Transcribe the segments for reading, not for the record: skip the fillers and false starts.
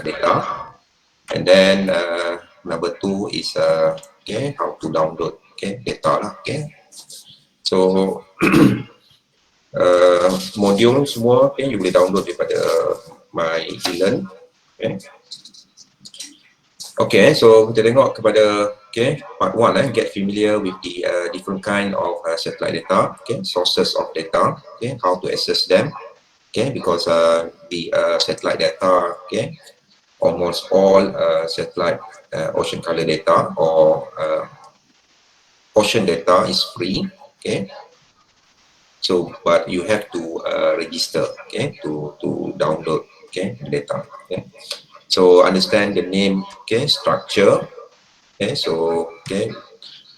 data. And then number 2 is okay, how to download data lah. So modul semua you boleh download daripada my e-learn. Okay, so kita tengok kepada part 1 get familiar with the different kind of satellite data, sources of data, how to access them, because the satellite data, almost all satellite ocean color data or ocean data is free, so but you have to register, to download the data. So understand the name structure. So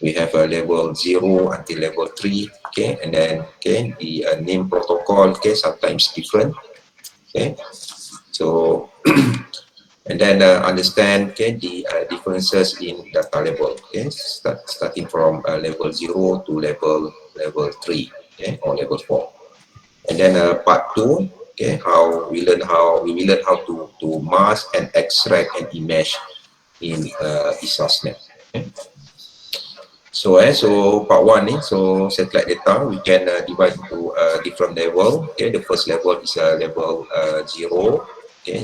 we have a level 0 until level 3, and then the name protocol sometimes different. So and then understand the differences in data level, starting from level 0 to level 3, or level 4. And then part 2, how we will learn how to mask and extract an image in ESASnet. So part 1 so satellite data we can divide into different level. The first level is level 0.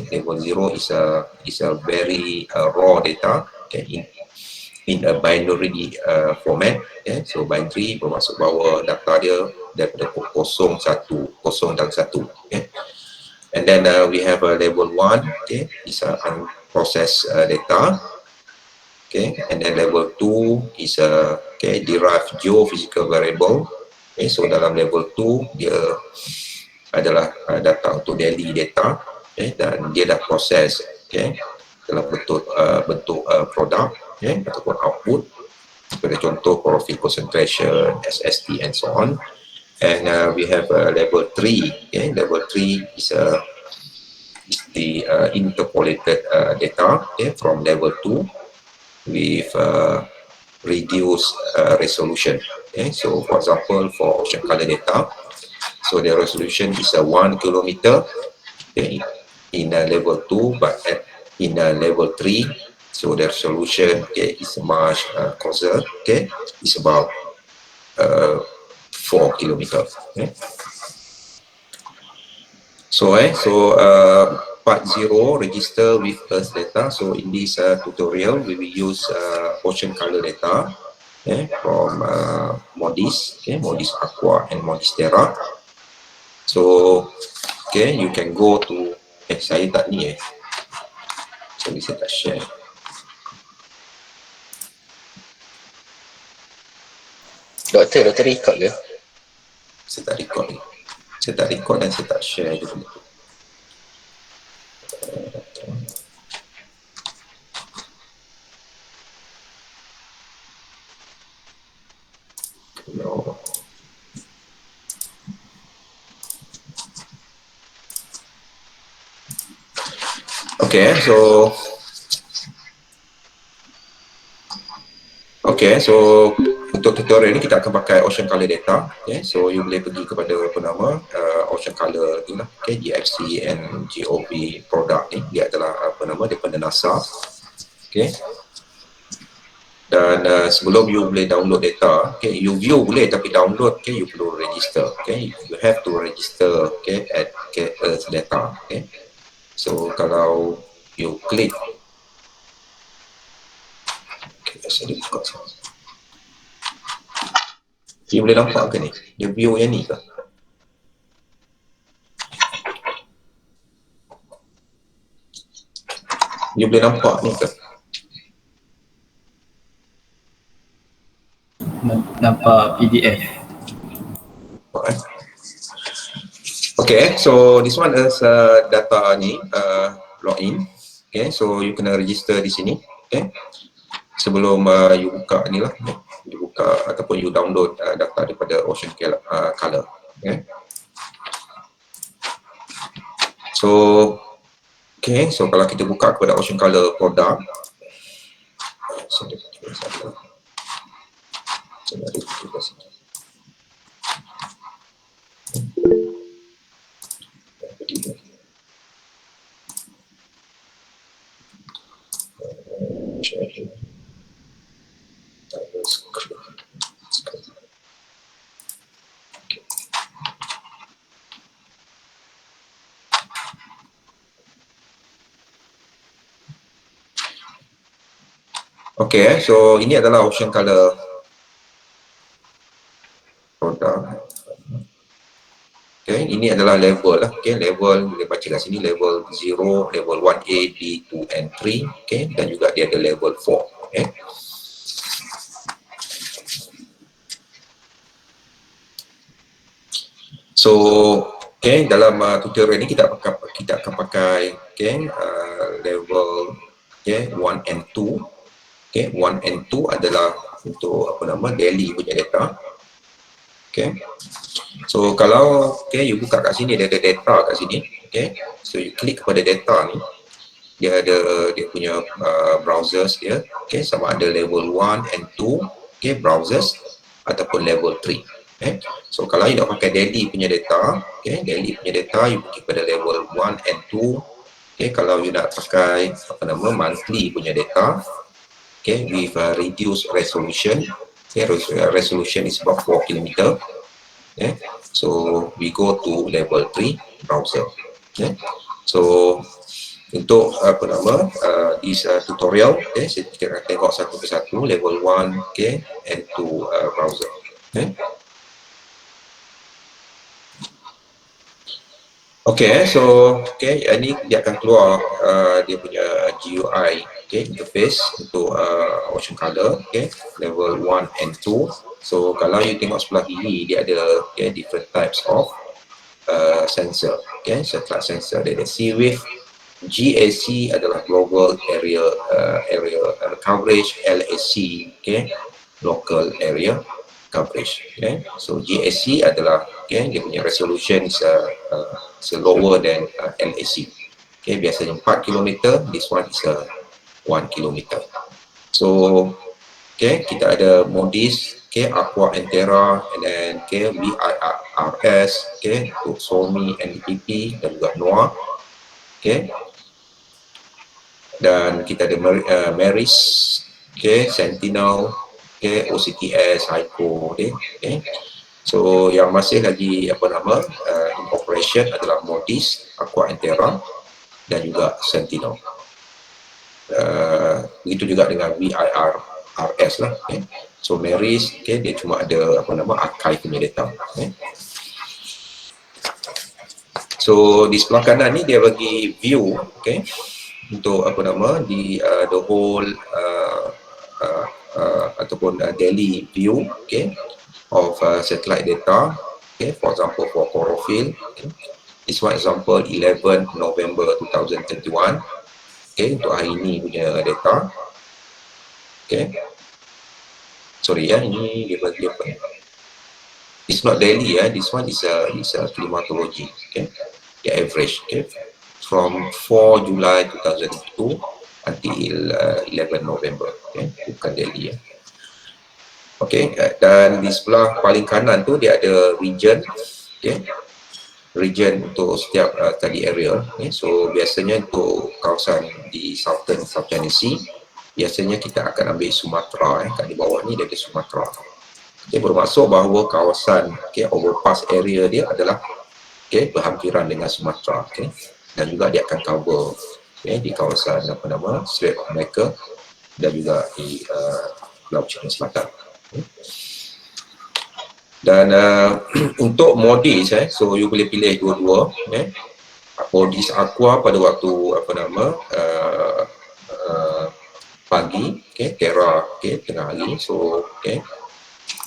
Level 0 is a very raw data, in a binary format. So binary bermaksud bahawa data dia daripada 0, 1 dan 1. And then we have level 1, is unprocessed data. And then level 2 is derived geophysical variable. So dalam level 2 dia adalah data untuk daily data, dan dia dah proses dalam bentuk produk ataupun output, seperti contoh chlorophyll concentration, SST and so on. And we have level 3. Level 3 is the interpolated data from level 2 with reduced resolution. So for example, for ocean color data, so the resolution is 1 kilometer in level 2, but in level 3, so the resolution is much closer, it's about 4 kilometers. So part 0, register with Earth data. So in this tutorial, we will use ocean color data from MODIS, MODIS Aqua and MODIS Terra. So you can go to saya tak ni sorry, saya tak share. Doktor record ke? Saya tak record ni. Saya tak record dan saya tak share je benda tu. No. So untuk tutorial ni kita akan pakai ocean color data. So you boleh pergi kepada apa nama ocean color ni lah, GFC and GOV product ni, dia adalah apa nama daripada NASA. Dan sebelum you boleh download data, you view boleh, tapi download you perlu register. You have to register at Earth data. So kalau you klik, saya buka semua. You boleh nampak ke ni? Dia view yang ni ke? You boleh nampak ni ke? Nampak PDF. So this one is data ni login. So you kena register di sini. Sebelum you buka ni lah, you buka ataupun you download data daripada ocean color. So kalau kita buka kepada ocean color product, Okay, so ini adalah ocean color produk. Okay, ini adalah level lah. Okay, level boleh baca kat sini level 0, level 1A, B, 2 and 3. Okay, dan juga dia ada level 4. Okay. So, okay, dalam tutorial ini kita akan pakai level 1 and 2. Okay, 1 and 2 adalah untuk daily punya data. Okay. So kalau you buka kat sini, dia ada data kat sini. Okay. So you klik kepada data ni, dia ada dia punya browsers dia. Okay, sama ada level 1 and 2 browsers ataupun level 3. Okay. So kalau you nak pakai daily punya data, daily punya data you pergi pada level 1 and 2. Okay, kalau you nak pakai monthly punya data, with reduced resolution. Resolution is about 4 km. So we go to level 3 browser. So untuk this tutorial, saya akan tengok satu persatu level 1 and 2 browser. So ini dia akan keluar dia punya GUI interface untuk ocean color level 1 and 2. So kalau you tengok sebelah kiri, dia ada different types of sensor, satellite sensor. Dia ada Sea-Wave, GAC adalah global area coverage, LAC local area coverage. So GAC adalah dia punya resolution is lower than LAC. Biasanya 4 km, this one is 1 km. So kita ada MODIS, Aqua and Terra, and then VIRS, untuk SOMI, NDPP dan juga NOAA. Dan kita ada MERIS, Sentinel, OCTS, HICO. So yang masih lagi in operation adalah MODIS, Aqua and Terra dan juga Sentinel. Begitu juga dengan VIRS lah. So MERIS, dia cuma ada archive punya data. So di sebelah kanan ni dia bagi view, untuk di the whole ataupun daily view of satellite data. For example for chlorophyll, this one example 11 November 2021. Untuk hari ini punya data. Sorry ini dia bagi apa? It's not daily this one is a climatology. The average from 4 July 2002 until 11 November. Bukan daily dan di sebelah paling kanan tu dia ada region. Region untuk setiap study area. So biasanya untuk kawasan di South China Sea, biasanya kita akan ambil Sumatra. Kat di bawah ni dia ada Sumatra. Bermaksud bahawa kawasan overpass area dia adalah berhampiran dengan Sumatra. Dan juga dia akan cover di kawasan Strait of Malacca dan juga di Laut Cina Selatan. Dan untuk MODIS, so you boleh pilih dua-dua. MODIS Aqua pada waktu pagi, Terra tengah hari. So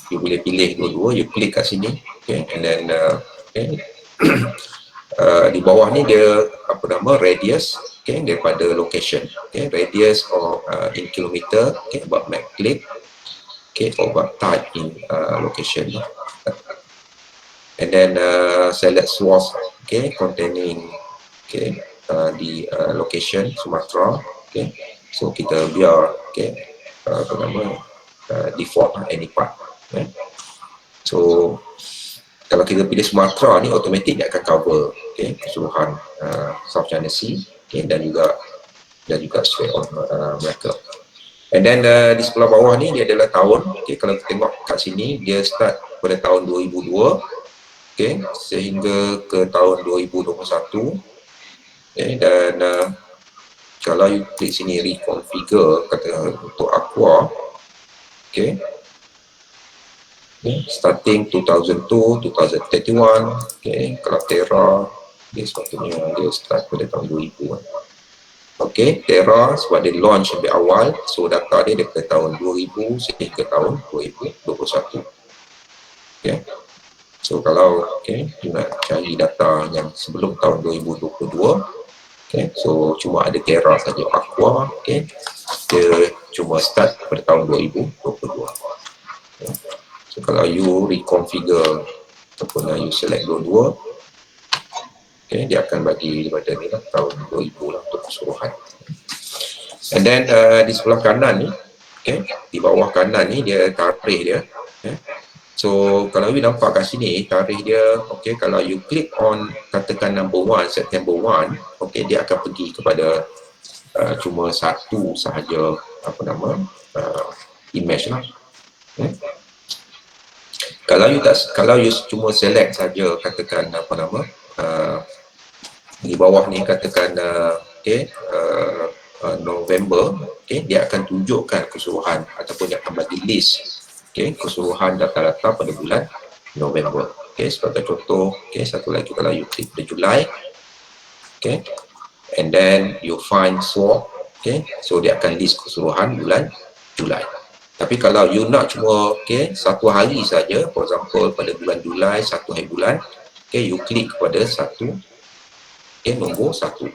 you boleh pilih dua-dua, you klik kat sini, and then di bawah ni dia radius daripada location, radius of in kilometer, about map click, or about type in location. And then select source containing di location Sumatra. So kita biar default any part. So kalau kita pilih Sumatra ni, automatik dia akan cover keseluruhan South China Sea dan juga Strait of Malacca. And then di sebelah bawah ni dia adalah tahun. Okay, kalau kita tengok kat sini dia start pada tahun 2002, okay, sehingga ke tahun 2021. Okay, dan kalau you klik sini reconfigure kata untuk Aqua, okay, starting 2002, 2031, okay, kalau Terra dia sepatutnya dia start pada tahun 2000 kan. Okay, Terra sebab dia launch lebih awal, so data dia daripada tahun 2000 sehingga tahun 2021. Okay, so kalau you nak cari data yang sebelum tahun 2022, okay, so cuma ada Terra saja. Aqua, okay, dia cuma start pada tahun 2022. Okay. So kalau you reconfigure ataupun you select dua-dua, okay, dia akan bagi daripada ni lah, tahun 2000 lah untuk keseluruhan. And then di sebelah kanan ni, okay, di bawah kanan ni dia tarikh dia. Okay. So kalau you nampak kat sini tarikh dia, okay, kalau you click on katakan number 1, September 1, okay, dia akan pergi kepada cuma satu sahaja apa nama image lah. Okay. Kalau you cuma select saja katakan apa nama di bawah ni katakan November, okay, dia akan tunjukkan keseluruhan ataupun dia akan bagi list, okay, keseluruhan data-data pada bulan November. Okay, sebagai contoh, okay, satu lagi kalau you klik pada Julai, okay, and then you find swap, okay, so dia akan list keseluruhan bulan Julai. Tapi kalau you nak cuma satu hari saja, for example pada bulan Julai, satu hari bulan, okay, you klik kepada satu, nombor 1.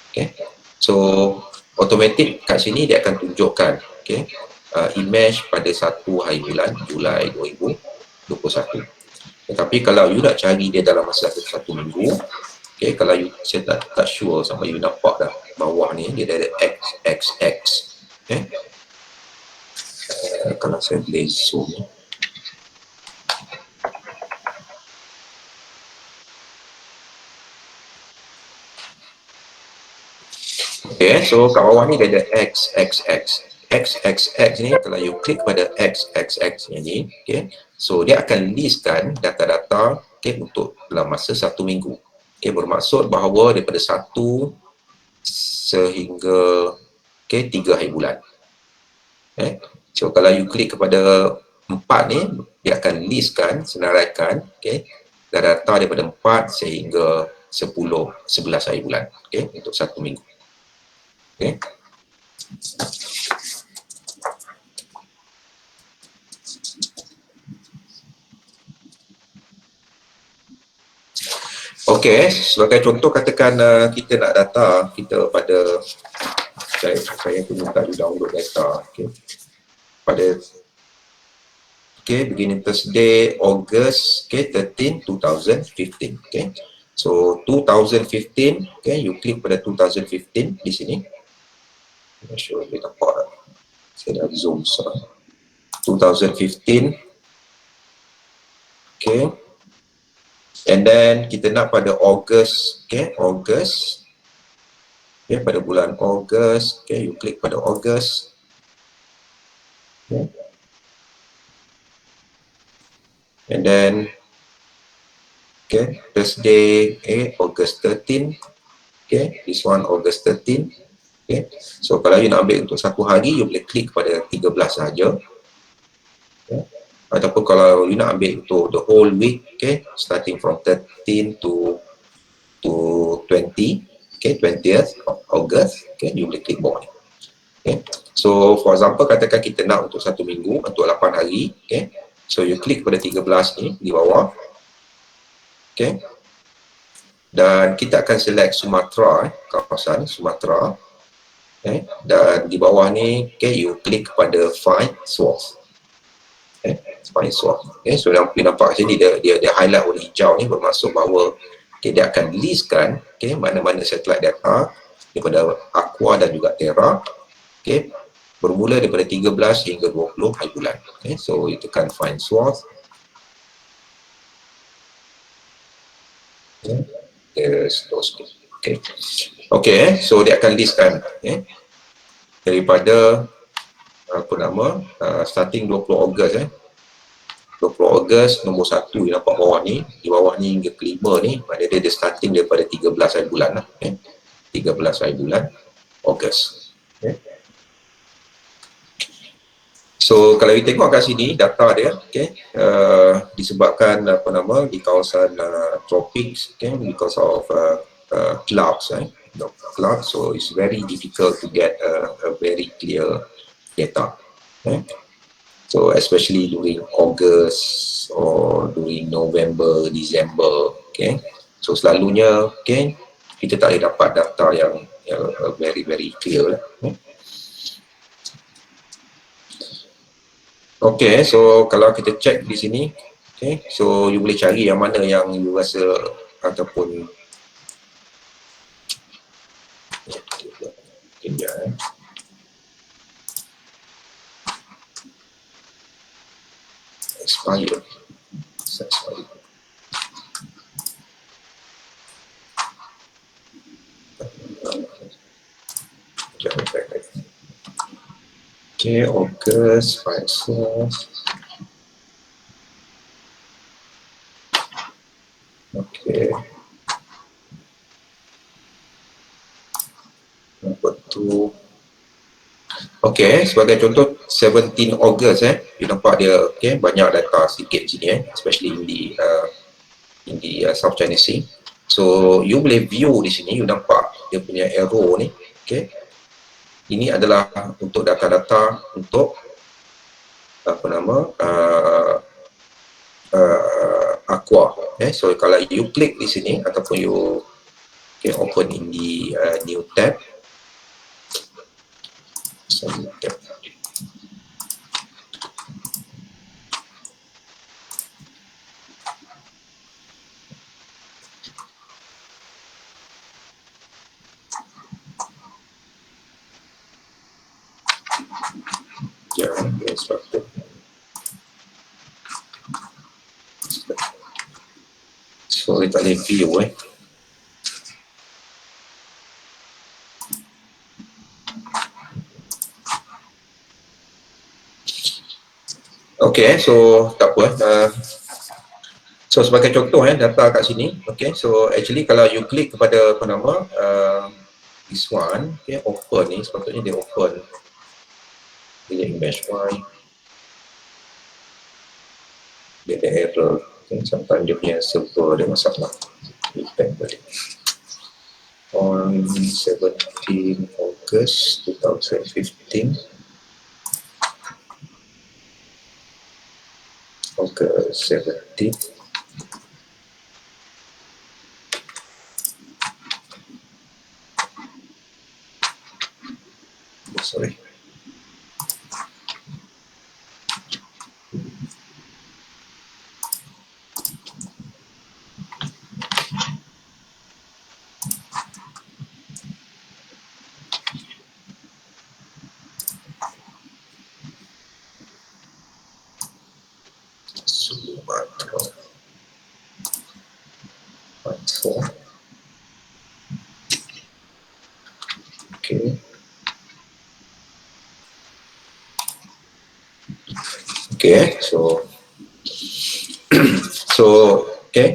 Okay. So automatic kat sini dia akan tunjukkan image pada satu hari bulan Julai 2021. Tetapi kalau you nak cari dia dalam masa satu minggu, okay, kalau you saya tak sure sama you nampak dah bawah ni dia ada XXX. Okay. Kalau saya boleh zoom ni. Okay, so kat bawah ni dia ada XXX. XXX ni kalau you klik pada XXX ni, okay, so dia akan listkan data-data, okay, untuk dalam masa satu minggu. Okay, bermaksud bahawa daripada 1 sehingga 3 hari bulan. Okay. So kalau you klik kepada 4 ni, dia akan listkan, senaraikan, okay, data daripada 4 sehingga 11 hari bulan, okay, untuk satu minggu. Okay. Okay, sebagai contoh katakan kita nak data kita pada saya pun minta you download data, okay, pada beginning Thursday, August 13, 2015. Okay. So 2015, okay, you klik pada 2015 di sini. Make sure you nampak. Saya dah zoom sekarang. 2015. Okay. And then kita nak pada August, okay, August. Okay, pada bulan August, okay, you klik pada August. Okay. And then okay, Thursday, August 13. Okay, this one August 13. Okay, so kalau you nak ambil untuk satu hari, you boleh klik pada 13 sahaja. Okay. Ataupun kalau you nak ambil untuk the whole week, okay, starting from 13 to 20, okay, 20th of August, okay, you boleh klik bawah ni. Okay. So for example, katakan kita nak untuk satu minggu, untuk 8 hari, okay, so you klik pada 13 ni di bawah. Okay. Dan kita akan select Sumatra, kawasan Sumatra. Okay. Dan di bawah ni, okay, you klik pada find source. Okay. Find source. Okay. So yang nampak sini dia highlight warna hijau ni bermaksud bahawa okay, dia akan listkan, okay, mana-mana satellite data daripada Aqua dan juga Terra, okay, bermula daripada 13 hingga 20 hari bulan. Okay. So you tekan find source. Okay. Okay. Okay, so dia akan listkan, okay, daripada starting 20 Ogos 20 Ogos nombor 1 yang nampak bawah ni, di bawah ni hingga kelima ni, maknanya dia starting daripada 13 hari bulan lah, 13 hari bulan Ogos. So kalau kita tengok kat sini data dia, disebabkan di kawasan tropics, because of clouds, so it's very difficult to get a very clear data. So especially during August or during November, December, so selalunya kita tak boleh dapat data yang very very clear lah. So kalau kita check di sini, so you boleh cari yang mana yang you rasa ataupun expired. August, Pfizer. Number 2. Sebagai contoh 17 August you nampak dia banyak data sikit sini especially in the South China Sea. So you boleh view di sini, you nampak dia punya arrow ni, ini adalah untuk data-data untuk aqua. So kalau you klik di sini ataupun you open in the new tab, so kita boleh view so tak apa. So sebagai contoh data kat sini, so actually kalau you klik kepada this one, open ni, sepatutnya dia open dia image Y, dia ada error, sometimes dia punya server dia masalah. On 17 August 2015, August 17, sorry.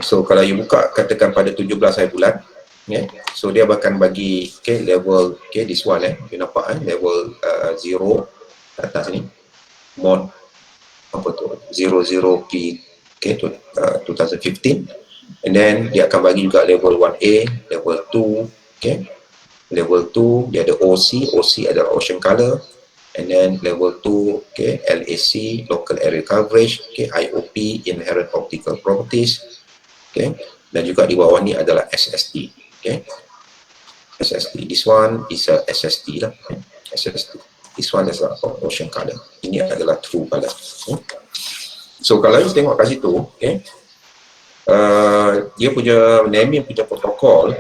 So kalau you buka katakan pada 17 hari bulan, so dia akan bagi level this one you nampak level 0 atas ni, mod 00P 2015, and then dia akan bagi juga level 1A, level 2, level 2 dia ada OC adalah ocean color, and then level 2 LAC, local area coverage, IOP, inherent optical properties, dan juga di bawah ni adalah SST. SST, this one is a SST lah, SST. This one is a ocean color. Ini adalah true color. So kalau you tengok kat situ, dia punya naming punya protokol,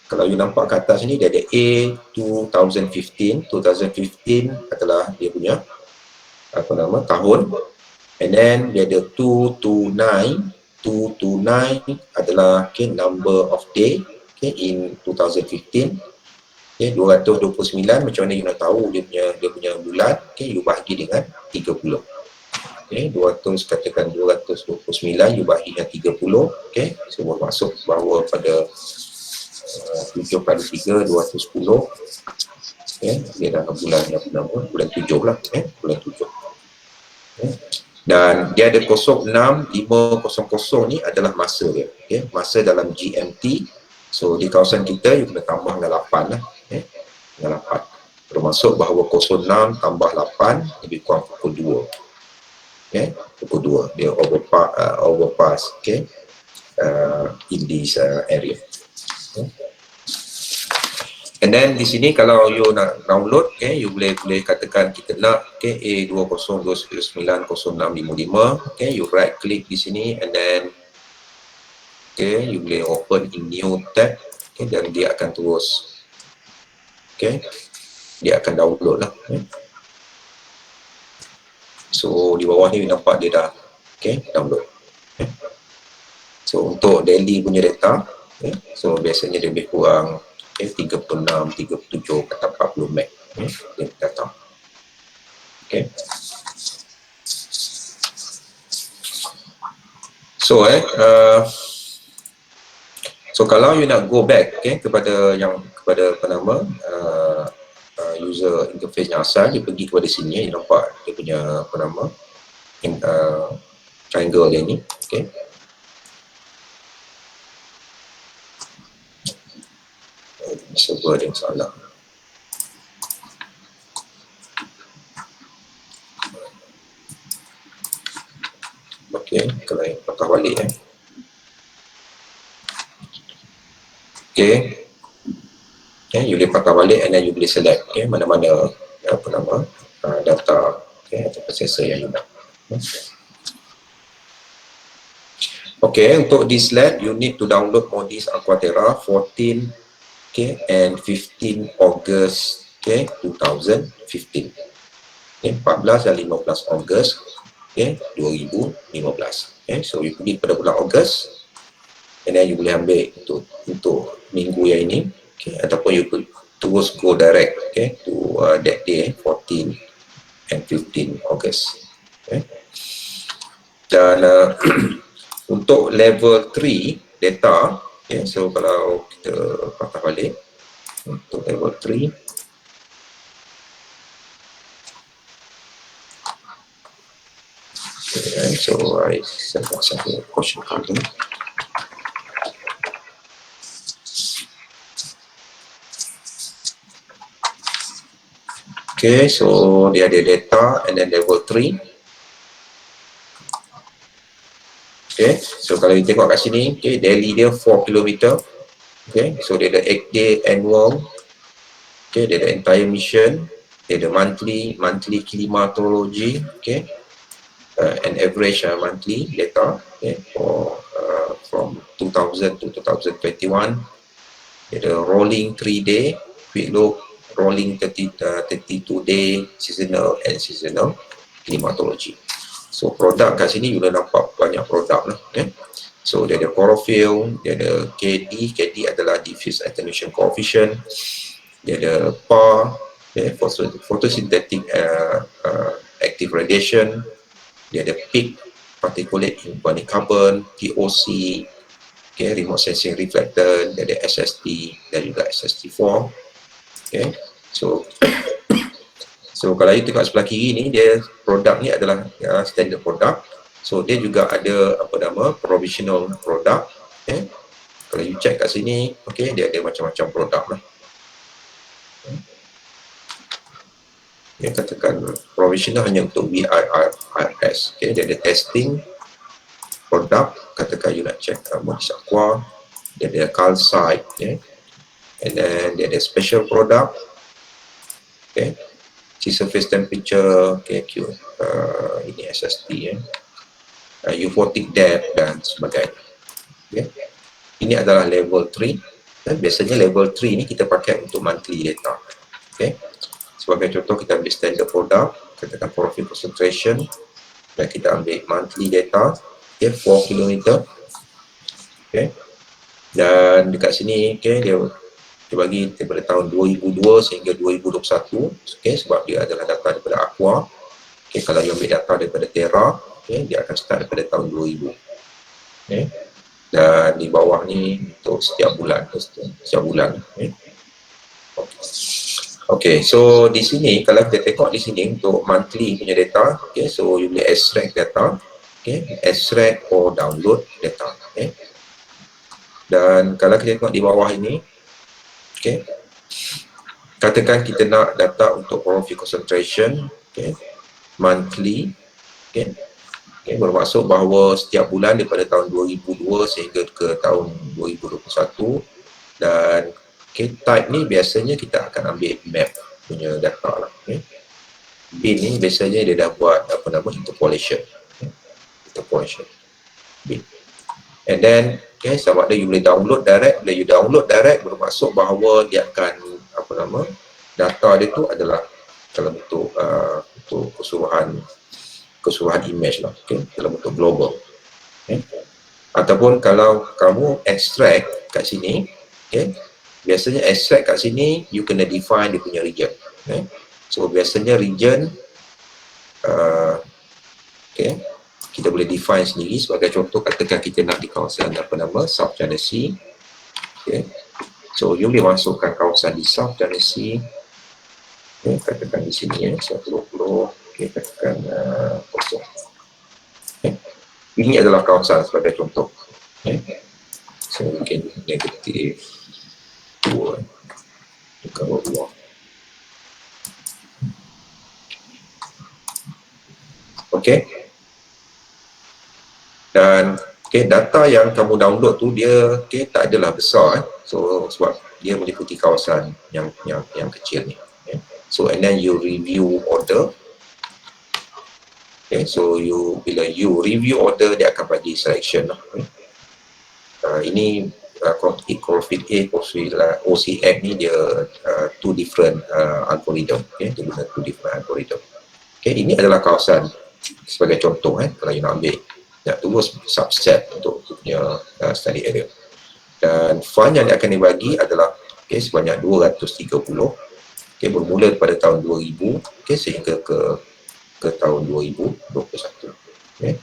kalau you nampak kat atas ni dia ada A 2015 adalah dia punya tahun, and then dia ada 229 adalah number of day in 2015, Okay, 229 macam mana you nak tahu dia punya bulan, okay, you bahagi dengan 30. Okay, 200 katakan 229 you bahagi dengan 30, okay, semua masuk bahawa pada 7 kali 3, 210, okay, dia dalam bulan yang pertama, bulan 7 lah, okay, bulan 7. Okay. Dan dia ada 06500 ni adalah masa dia, okay, masa dalam GMT. So di kawasan kita you kena tambah dengan 8 lah, okay, dengan 8, termasuk bahawa 06 tambah 8 lebih kurang pukul 2, okay, pukul 2 dia overpass, okay, in this area, okay. And then di sini kalau you nak download, okay, you boleh katakan kita nak, okay, A20290655, okay, you right click di sini and then, okay, you boleh open in new tab, okay, dan dia akan terus, okay, dia akan download lah, okay. So di bawah ni nampak dia dah, okay, download, okay. So untuk daily punya data, okay, so biasanya dia lebih kurang, okay, 36, 37 kata 40 meg, okay, dia data, okay. So so kalau you nak go back, okay, kepada apa nama user interface yang asal, dia pergi kepada sini, you nampak dia punya apa nama triangle dia ni, okay. Server ada yang salah. Okay, kalau yang patah balik okay, you boleh patah balik and then you boleh select, okay, mana-mana apa nama data, okay, atau processor yang you nak. Okay, untuk this lab you need to download Modis Aquaterra 14, okay, and 15 August, okay, 2015, okay, 14 dan 15 August, okay, 2015, okay. So you pergi pada bulan August and then you boleh ambil untuk minggu yang ini, okay, ataupun you could terus go direct, okay, to that day, 14 and 15 August, okay. Dan untuk level 3 data, okay, so kalau kita patah balik untuk level 3, okay, so I set myself a caution color. Okay, so dia ada data and then level 3. Okay, so kalau kita tengok kat sini, okay, daily dia 4 km. Okay, so dia ada 8 day annual. Okay, dia ada entire mission. Dia ada monthly climatology. Okay, and average monthly data. Okay, for from 2000 to 2021. Dia ada rolling 3 day, quick look, rolling 32 day, seasonal and seasonal climatology. So produk kat sini you dah nampak banyak produk lah, okay. So dia ada chlorophyll, dia ada KD adalah diffuse attenuation coefficient, dia ada PAR, okay, photosynthetic active radiation, dia ada peak particulate inorganic carbon, POC, okay, remote sensing reflector, dia ada SST dan juga SST4, okay. So kalau you tengok sebelah kiri ni, dia produk ni adalah standard produk. So dia juga ada apa nama provisional produk, okay. Kalau you check kat sini, okay, dia ada macam-macam produk lah. Dia katakan provisional hanya untuk VIRS, okay. Dia ada testing produk, katakan you nak check Modis Aqua, dia ada calcite, okay. And then dia ada special product, okay. Surface temperature, okay, ini SST, euphotic depth dan sebagainya, okay. Ini adalah level 3. Biasanya level 3 ni kita pakai untuk monthly data, okay. Sebagai contoh, kita ambil standard product, katakan chlorophyll concentration, dan kita ambil monthly data, okay, 4 km, okay. Dan dekat sini, okay, dia Dia bagi daripada tahun 2002 sehingga 2021, okay, sebab dia adalah data daripada Aqua. Okay, kalau you ambil data daripada Terra, okay, dia akan start daripada tahun 2000. Okay. Dan di bawah ni untuk setiap bulan. Okay. Okay, so di sini kalau kita tengok di sini untuk monthly punya data, okay, so you boleh extract data, okay, extract or download data. Okay. Dan kalau kita tengok di bawah ini, okay, katakan kita nak data untuk profit concentration, okay, monthly, okay, okay, bermaksud bahawa setiap bulan daripada tahun 2002 sehingga ke tahun 2021, dan okay, type ni biasanya kita akan ambil map punya data lah. Okay. Bin ni biasanya dia dah buat apa nama interpolation. Okay. Interpolation. Bin. And then, okay, sama ada you boleh download direct. Bila you download direct bermaksud bahawa dia akan apa nama, data dia tu adalah dalam bentuk untuk keseluruhan image lah, okay, dalam bentuk global. Okay. Ataupun kalau kamu extract kat sini, okay, biasanya extract kat sini you kena define dia punya region. Okay. So biasanya region okay, kita boleh define sendiri. Sebagai contoh, katakan kita nak di kawasan apa nama South China Sea. Okay. So you boleh masukkan kawasan di South China Sea. Okay, katakan di sini 120. Okay, katakan kosong. Okay. Ini adalah kawasan sebagai contoh. Okay. So mungkin negatif 2 ke bawah. Okay. Dan okay, data yang kamu download tu dia okay, tak adalah besar. So sebab dia meliputi kawasan yang kecil ni. Okay. So and then you review order. Okay, so bila you review order dia akan bagi selection lah. Okay. Ini config A, config OCF ni dia two different algorithm. Okay, dia guna two different algorithm. Okay, ini adalah kawasan sebagai contoh kalau you nak ambil. Nak tunggu subset untuk punya study area. Dan fund yang akan dibagi adalah okay, sebanyak 230, okay, bermula pada tahun 2000 okay, sehingga ke tahun 2021. Okay.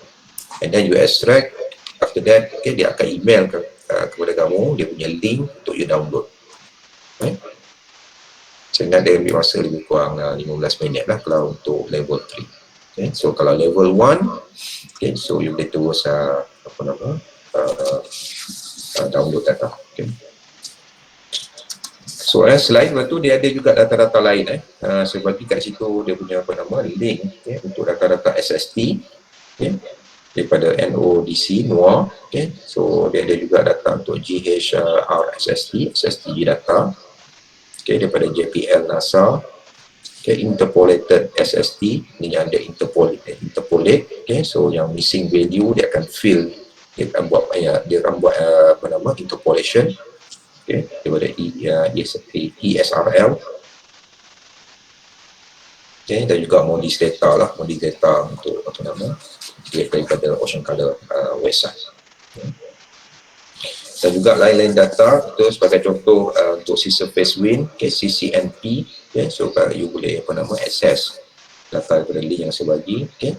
And then you extract, after that okay, dia akan email kepada kamu dia punya link untuk you download. Okay. Sehingga dia ambil masa lebih kurang 15 minit lah kalau untuk level 3. Okay, so kalau level 1, okay, so you boleh terus download data. Okay. So selain itu dia ada juga data-data lain saya bagi kat situ dia punya link okay, untuk data-data SST okay, daripada NODC NOAA. Okay. So dia ada juga data untuk GHRSST SSTG data okay, daripada JPL NASA. Okay, interpolated SST ni yang ada interpolate okay, so yang missing value dia akan fill, dia akan buat interpolation okay, daripada ESRL okay, dan juga modis data untuk dia daripada Ocean Color website okay. Dan juga lain-lain data itu sebagai contoh untuk sea surface wind okay, CCNP okay, so you boleh access data daripada link yang saya bagi okay.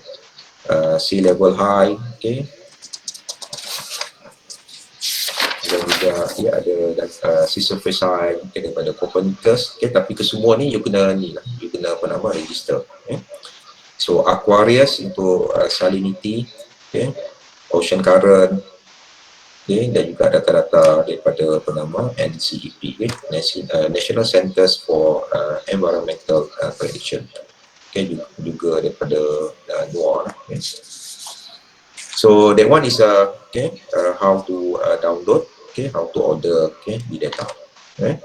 Sea level high okay. Dan juga ada data sea surface high okay, daripada Copernicus okay, tapi kesemua ni you kena register okay. So Aquarius untuk salinity okay, ocean current okay, dan juga data-data daripada NCEP okay, National Centers for Environmental Prediction okay, juga daripada NOAA okay. So that one is how to download okay, how to order okay, the data okay.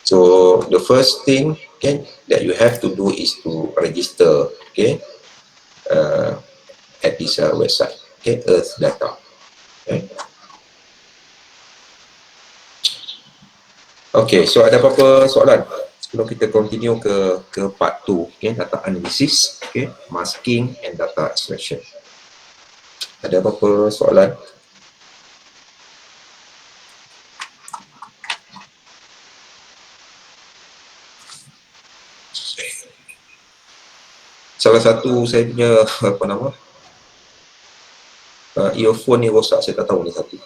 So the first thing okay, that you have to do is to register okay, at this website okay, Earth Data. Okay, so ada apa-apa soalan sebelum kita continue ke part 2 okay, data analysis okay, masking and data extraction. Ada apa-apa soalan? Salah satu saya punya apa nama earphone ni rosak, saya tak tahu ni satu.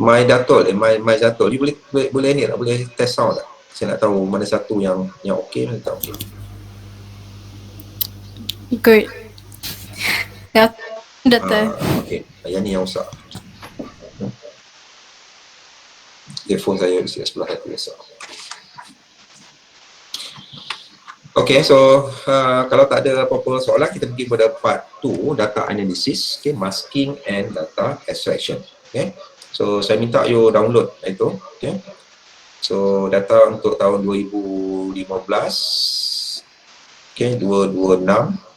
My Datul, my Datul, you boleh ni tak, boleh test sound tak? Saya nak tahu mana satu yang okey, mana tak okey. Good. Ya, Doktor. Okey, yang ni yang rosak. Earphone saya di sebelah hati rosak. Okay, so kalau tak ada apa-apa soalan, kita pergi pada part 2, data analysis, okay, masking and data extraction. Okay, so saya minta you download itu. Okay, so data untuk tahun 2015, okay, 226.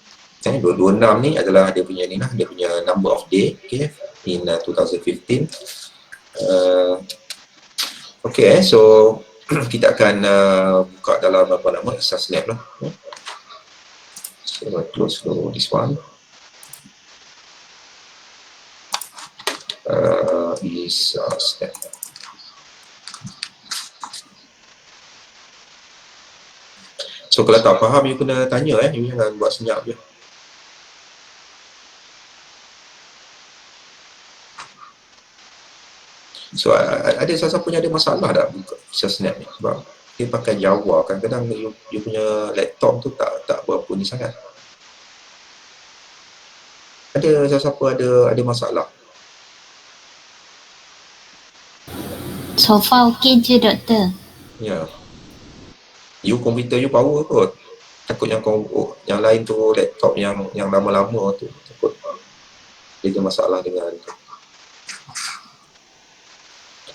226 ni adalah dia punya ni lah, dia punya number of day, okay, in 2015. Okay, so kita akan buka dalam apa nama Exasnet lah. So I close dulu this one. Exasnet. So kalau tak faham, you kena tanya you jangan buat senyap je. So ada siapa punya ada masalah tak buka Exasnet ni, sebab dia pakai Java, kadang-kadang you punya laptop tu tak berapa ni sangat. Ada siapa ada masalah? So far okey je doktor. Ya. You komputer you power kot. Takut yang lain tu laptop yang lama-lama tu, takut dia ada masalah dengan tu.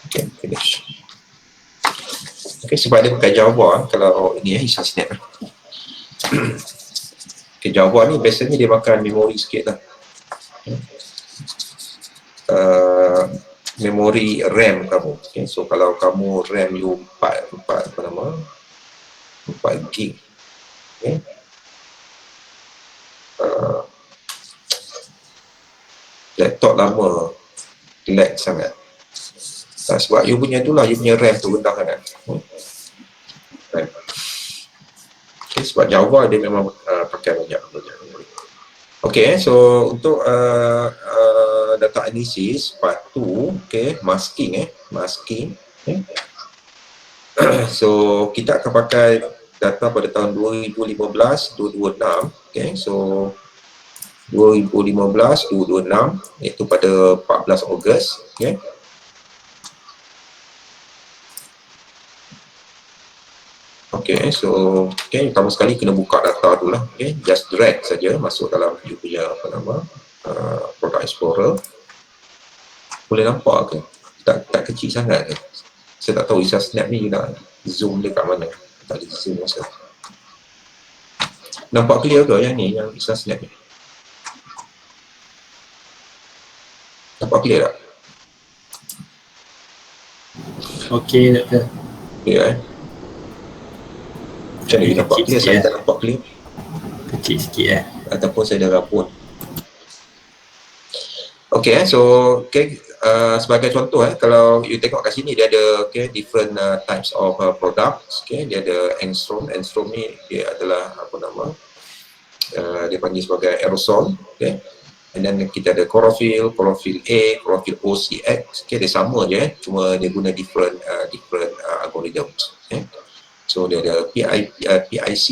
Okay, finish. Okay, sebab dia pakai Java, kalau ini Exasnet. Okay, Java ni biasanya dia makan memori sikit lah. Memori RAM kamu. Okay, so kalau kamu RAM you 4 gig. Okay. Laptop lama lag sangat. Sebab you punya tu lah, you punya RAM tu rendah sangat. RAM. Okay, sebab Java dia memang pakai banyak. Okay, so untuk data analysis part 2, okay, masking. Okay. So kita akan pakai data pada tahun 2015, 226. Okay, so 2015, 226 iaitu pada 14 Ogos. Okay. Okay, so pertama sekali kena buka data tu lah. Okay, just drag saja masuk dalam you punya apa nama Product Explorer. Boleh nampak ke? Tak kecil sangat ke? Saya tak tahu Exasnet ni you nak zoom dia kat mana. Tak ada zoom masa. Nampak clear ke yang ni, yang Exasnet ni? Nampak clear tak? Okey doktor. Clear Macam mana you nampak clear? Saya tak nampak clear. Kecil sikit Ataupun saya dah rapun. Okay, so sebagai contoh kalau you tengok kat sini dia ada different types of products. Dia ada Angstrom. Angstrom ni dia adalah apa nama dia panggil sebagai aerosol. And then kita ada chlorophyll A, chlorophyll OCX. Dia sama je cuma dia guna different algorithms. So dia ada PIC,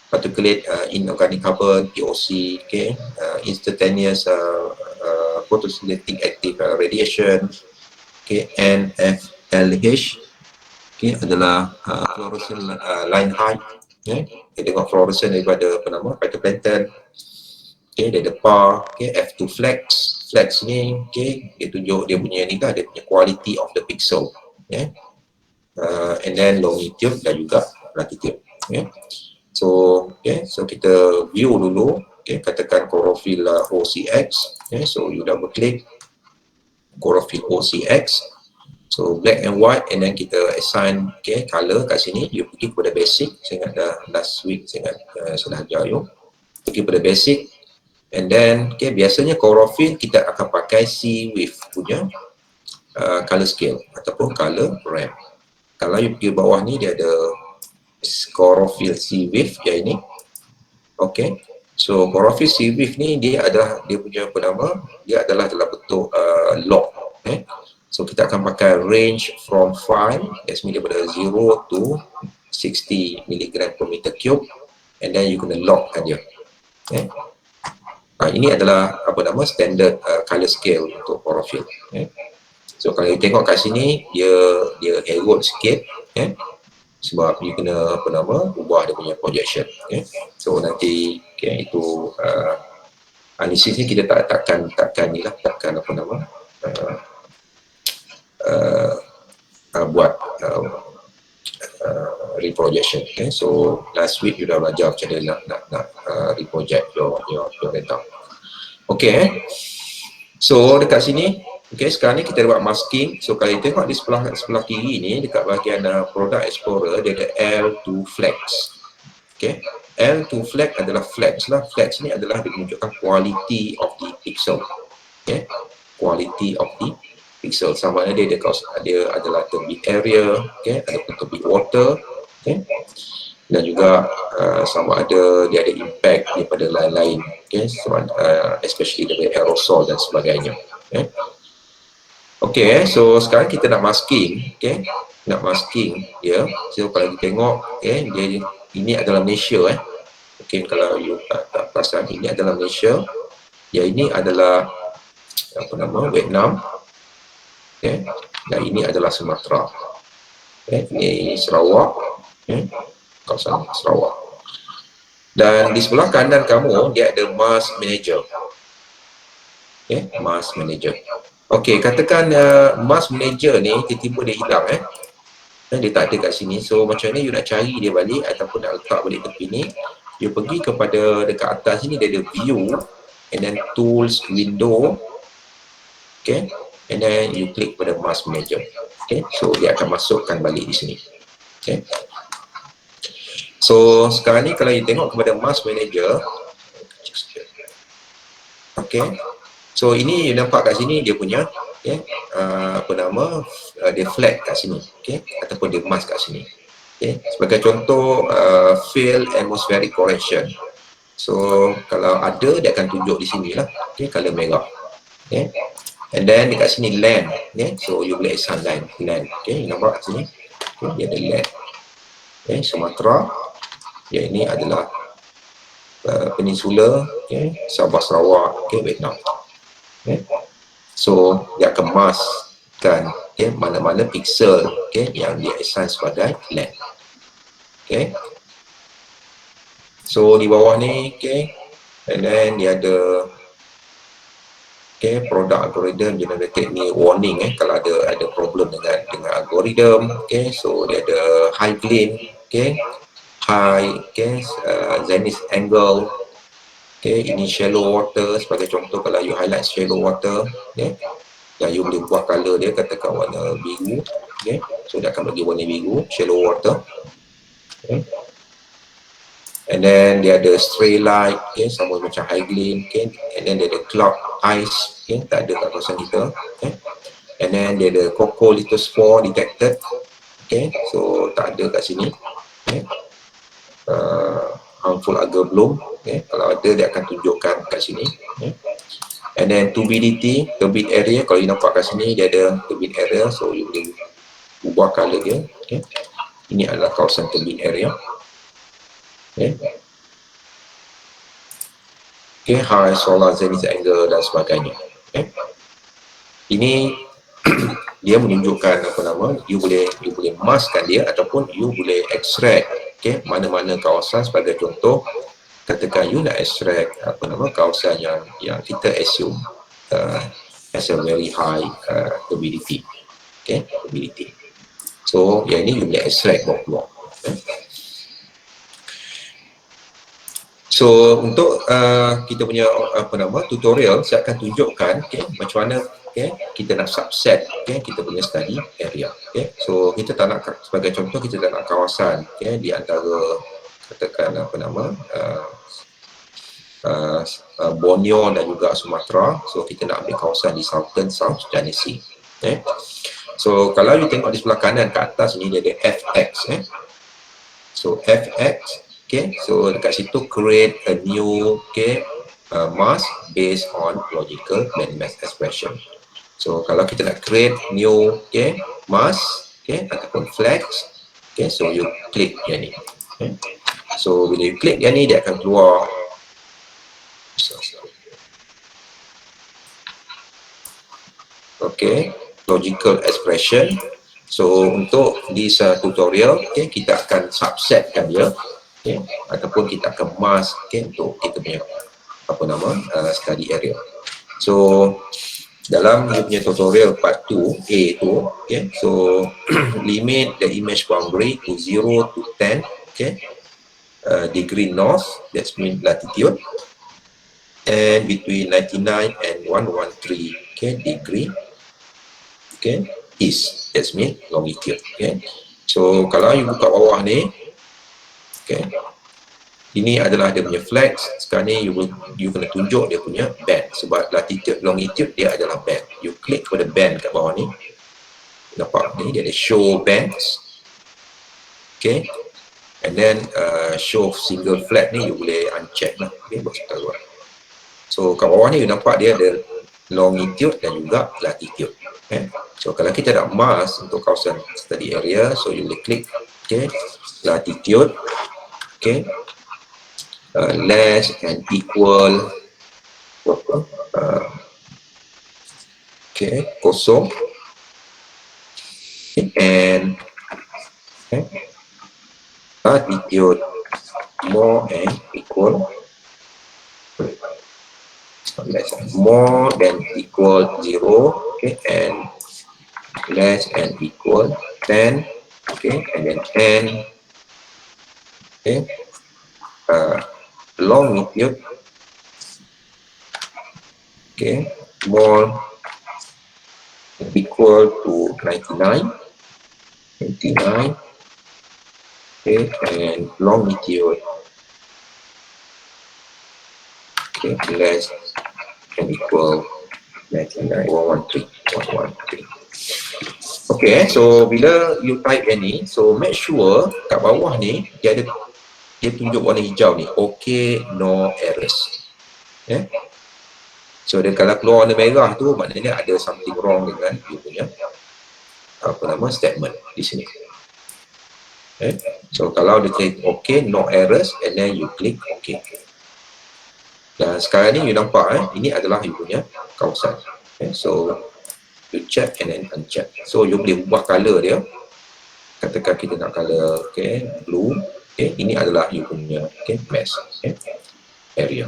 particulate inorganic carbon, POC, instantaneous photosynthetic active radiation, NFLH, adalah fluorescent line height. Kita tengok fluorescent daripada apa nama phytoplankton. Dia ada PAR, F2 flex ni, dia tunjuk dia punya ni lah, dia punya quality of the pixel. And then longitude dan juga latitude. So kita view dulu, katakan chlorophyll OCX. So you double click chlorophyll OCX. So black and white, and then kita assign color kat sini. You pergi kepada basic. Saya ingat dah last week saya ingat saya dah ajar you. Pergi pada basic. And then biasanya chlorophyll kita akan pakai C-wave punya color scale ataupun color ramp. Kalau you pergi bawah ni dia ada chlorophyll C-wave yang ini. Okay, so chlorophyll C-wave ni dia punya apa nama, dia adalah dalam bentuk log. So kita akan pakai range from 5, that's mean daripada 0 to 60 mg per meter cube, and then you kena logkan dia. Ini adalah apa nama standard color scale untuk chlorophyll. So kalau you tengok kat sini dia herald sikit, sebab you kena apa nama ubah dia punya projection. So nanti itu analisis ni kita takkan apa nama buat reprojection. So last week you dah belajar macam mana nak reproject your data. So dekat sini sekarang ni kita buat masking. So kalau kita tengok di sebelah kiri ni dekat bahagian product explorer dia ada L2 flex. L2 flex adalah flex lah. Flex ni adalah dia menunjukkan quality of the pixel. Quality of the pixel, sama ada dia adalah terbit area, ataupun terbit water, dan juga sama ada dia ada impact daripada lain-lain, especially daripada aerosol dan sebagainya. So sekarang kita nak masking, nak masking dia. So kalau kita tengok, dia ini adalah Malaysia, kalau you tak perasan, ini adalah Malaysia, ini adalah apa nama Vietnam, dan ini adalah Sumatera, ini Sarawak, kawasan Sarawak. Dan di sebelah kanan kamu dia ada mask manager. Mask manager. Katakan mask manager ni tiba-tiba dia hilang, dia tak ada kat sini. So macam mana you nak cari dia balik ataupun nak letak balik tepi ni? You pergi kepada dekat atas sini dia ada view, and then tools, window, and then you klik pada mask manager. So dia akan masukkan balik di sini. So sekarang ni kalau you tengok kepada mask manager, so ini you nampak kat sini dia punya apa nama dia flag kat sini, ataupun dia mask kat sini. Sebagai contoh field atmospheric correction. So kalau ada dia akan tunjuk di sini lah, color merah. And then dekat sini land, so you boleh assign land, you nampak kat sini, dia ada land. Sumatera, ini adalah peninsula, Sabah, Sarawak, Vietnam. So dia akan maskkan mana-mana pixel yang dia assign sebagai land. So di bawah ni, and then dia ada product algorithm generated ni warning, kalau ada problem dengan algorithm. So dia ada high gain, high zenith angle, ini shallow water. Sebagai contoh, kalau you highlight shallow water, dan you boleh buat color dia, katakan warna biru, so dia akan bagi warna biru, shallow water. And then dia ada stray light, sama macam high gleam, and then dia ada cloud ice, tak ada kat kawasan kita. And then dia ada cocoa lithospore detected, so tak ada kat sini. Harmful algal bloom, kalau ada dia akan tunjukkan kat sini. And then turbidity, turbid area, kalau you nampak kat sini dia ada turbid area, so you boleh ubah color dia. Ini adalah kawasan turbid area. High solar zenith angle dan sebagainya. Ini dia menunjukkan apa nama, you boleh maskkan dia ataupun you boleh extract mana-mana kawasan. Sebagai contoh, katakan you nak extract apa nama kawasan yang kita assume has a very high turbidity. Turbidity. So yang ini you boleh extract blok-blok. So untuk kita punya apa nama tutorial, saya akan tunjukkan macam mana kita nak subset kita punya study area. So kita tak nak, sebagai contoh, kita tak nak kawasan di antara katakan apa nama Borneo dan juga Sumatra. So kita nak ambil kawasan di Southern South China Sea. So kalau you tengok di sebelah kanan ke atas ni dia ada FX. So FX, okay, so dekat situ create a new, okay, mask based on logical landmass expression. So kalau kita nak create new, okay, mask, okay, ataupun flags, okay, so you klik yang ni. Okay. So bila you klik yang ni dia akan keluar. Okay, logical expression. So untuk this tutorial, okay, kita akan subsetkan dia, okay, ataupun kita akan mask, okay, untuk kita punya apa nama study area. So dalam dia punya tutorial part 2A tu, okay, so limit the image boundary to 0 to 10, okay, degree north, that's mean latitude, and between 99 and 113, okay, degree, okay, east, that's mean longitude. Okay, so kalau you buka bawah ni, okay, ini adalah dia punya flags. Sekarang ni you kena tunjuk dia punya band, sebab latitude longitude dia adalah band. You klik pada band kat bawah ni, nampak ni dia ada show bands, okay, and then show single flag ni you boleh uncheck lah, okay, buat kita buat. So kat bawah ni you nampak dia ada longitude dan juga latitude. Okay. So kalau kita nak mask untuk kawasan study area, so you boleh klik, okay, latitude, okay, less and equal, okay, kosong, and okay, latitude more and equal, more than equal 0, okay, and less and equal 10, okay, and then n, okay, longitude, okay, more equal to 99, okay, and longitude, okay, less and equal 99, 113. Okay, so bila you type ni, so make sure kat bawah ni dia tunjuk warna hijau ni, okay, no errors. Okay. So dia kalau keluar warna merah tu maknanya ada something wrong dengan you punya apa nama statement di sini. Okay. So kalau dia klik okay, no errors, and then you click okay. Dan sekarang ni you nampak ini adalah you punya kawasan. Okay. So you check and then uncheck. So you boleh ubah color dia. Katakan kita nak color, okay, blue. Okay, ini adalah you punya, okay, mask, okay, area.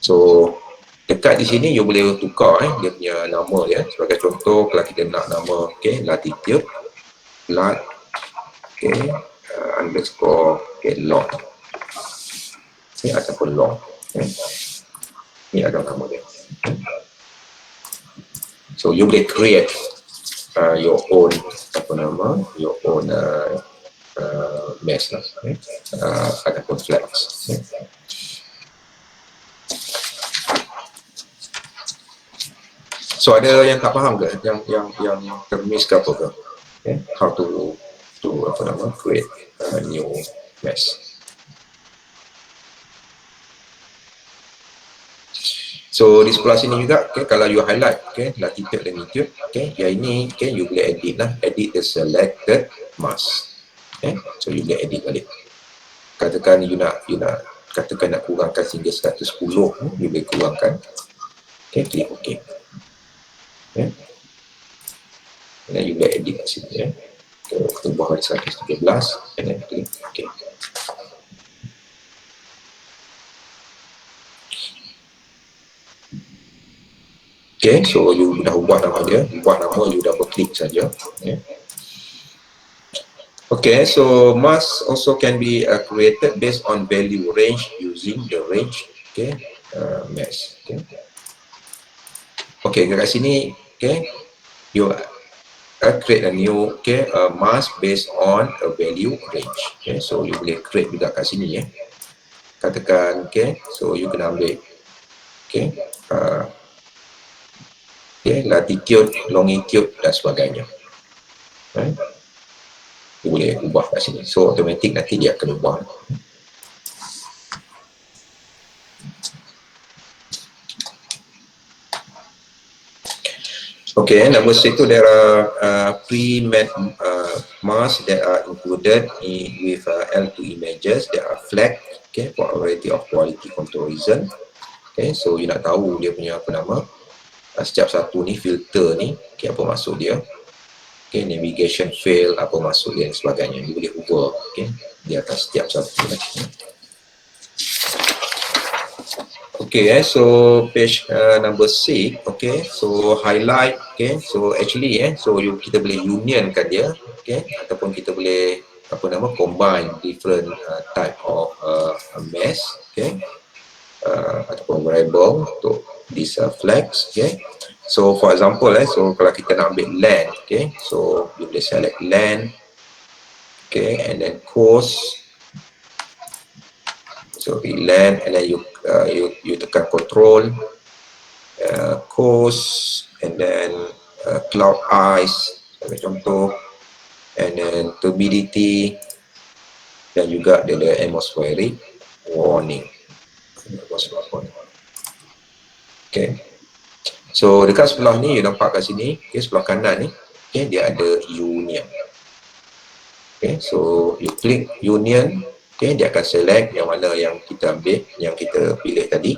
So dekat di sini you boleh tukar dia punya nama dia. Sebagai contoh kalau kita nak nama, okay, latitude, lat, okay, underscore, okay, long, okay, ataupun long. Okay. Ini adalah nama dia. So you boleh create your own apa nama, your own mesh lah, okay, ataupun flags. Okay. So ada yang tak faham ke? Yang termiss ke apa ke? Okay. How to apa nama, create new mesh. So di sebelah sini juga, okay, kalau you highlight, okay, latitude dan longitude, okay, yang ini, okay, you boleh edit lah, edit the selected mask. Okay, so you boleh edit balik. Katakan you nak katakan nak kurangkan sehingga 110, you boleh kurangkan. Okay, klik okay. Okay. Dan you boleh edit kat sini, ya. Okay, kita ubah pada 113, and then klik okay. Okay, so you dah ubah nama dia, you double click saja. Okay. Okay, so mask also can be created based on value range using the range, okay, mesh. Okay. Okay, kat sini, okay, you create a new, okay, mask based on a value range. Okay, so you boleh create juga kat sini, ya. Katakan, okay, so you kena ambil okay, okay, latitude, longitude dan sebagainya. Dia boleh ubah kat sini. So automatic nanti dia akan ubah. Okay, number 6 tu there are pre-made masks that are included with L2 images that are flagged, okay, for a variety of quality control reason. Okay, so you nak tahu dia punya apa nama, setiap satu ni filter ni, okay, apa maksud dia, okay, navigation fail, apa maksud dia dan sebagainya. You boleh hover, okay, di atas setiap satu ni. Okay, so page number 6, okay, so highlight, okay, so actually so kita boleh unionkan dia, okay, ataupun kita boleh apa nama, combine different type of mesh, okay, ataupun variable untuk this flags, okay. So for example, so kalau kita nak ambil land, okay, so you boleh select land, okay, and then coast. So land, and then you tekan control, coast, and then cloud ice sebagai contoh, and then turbidity, dan juga ada atmospheric warning. Okay. So dekat sebelah ni, you nampak kat sini, okay, sebelah kanan ni, okay, dia ada union. Okay, so you klik union, okay, dia akan select yang mana yang kita ambil, yang kita pilih tadi.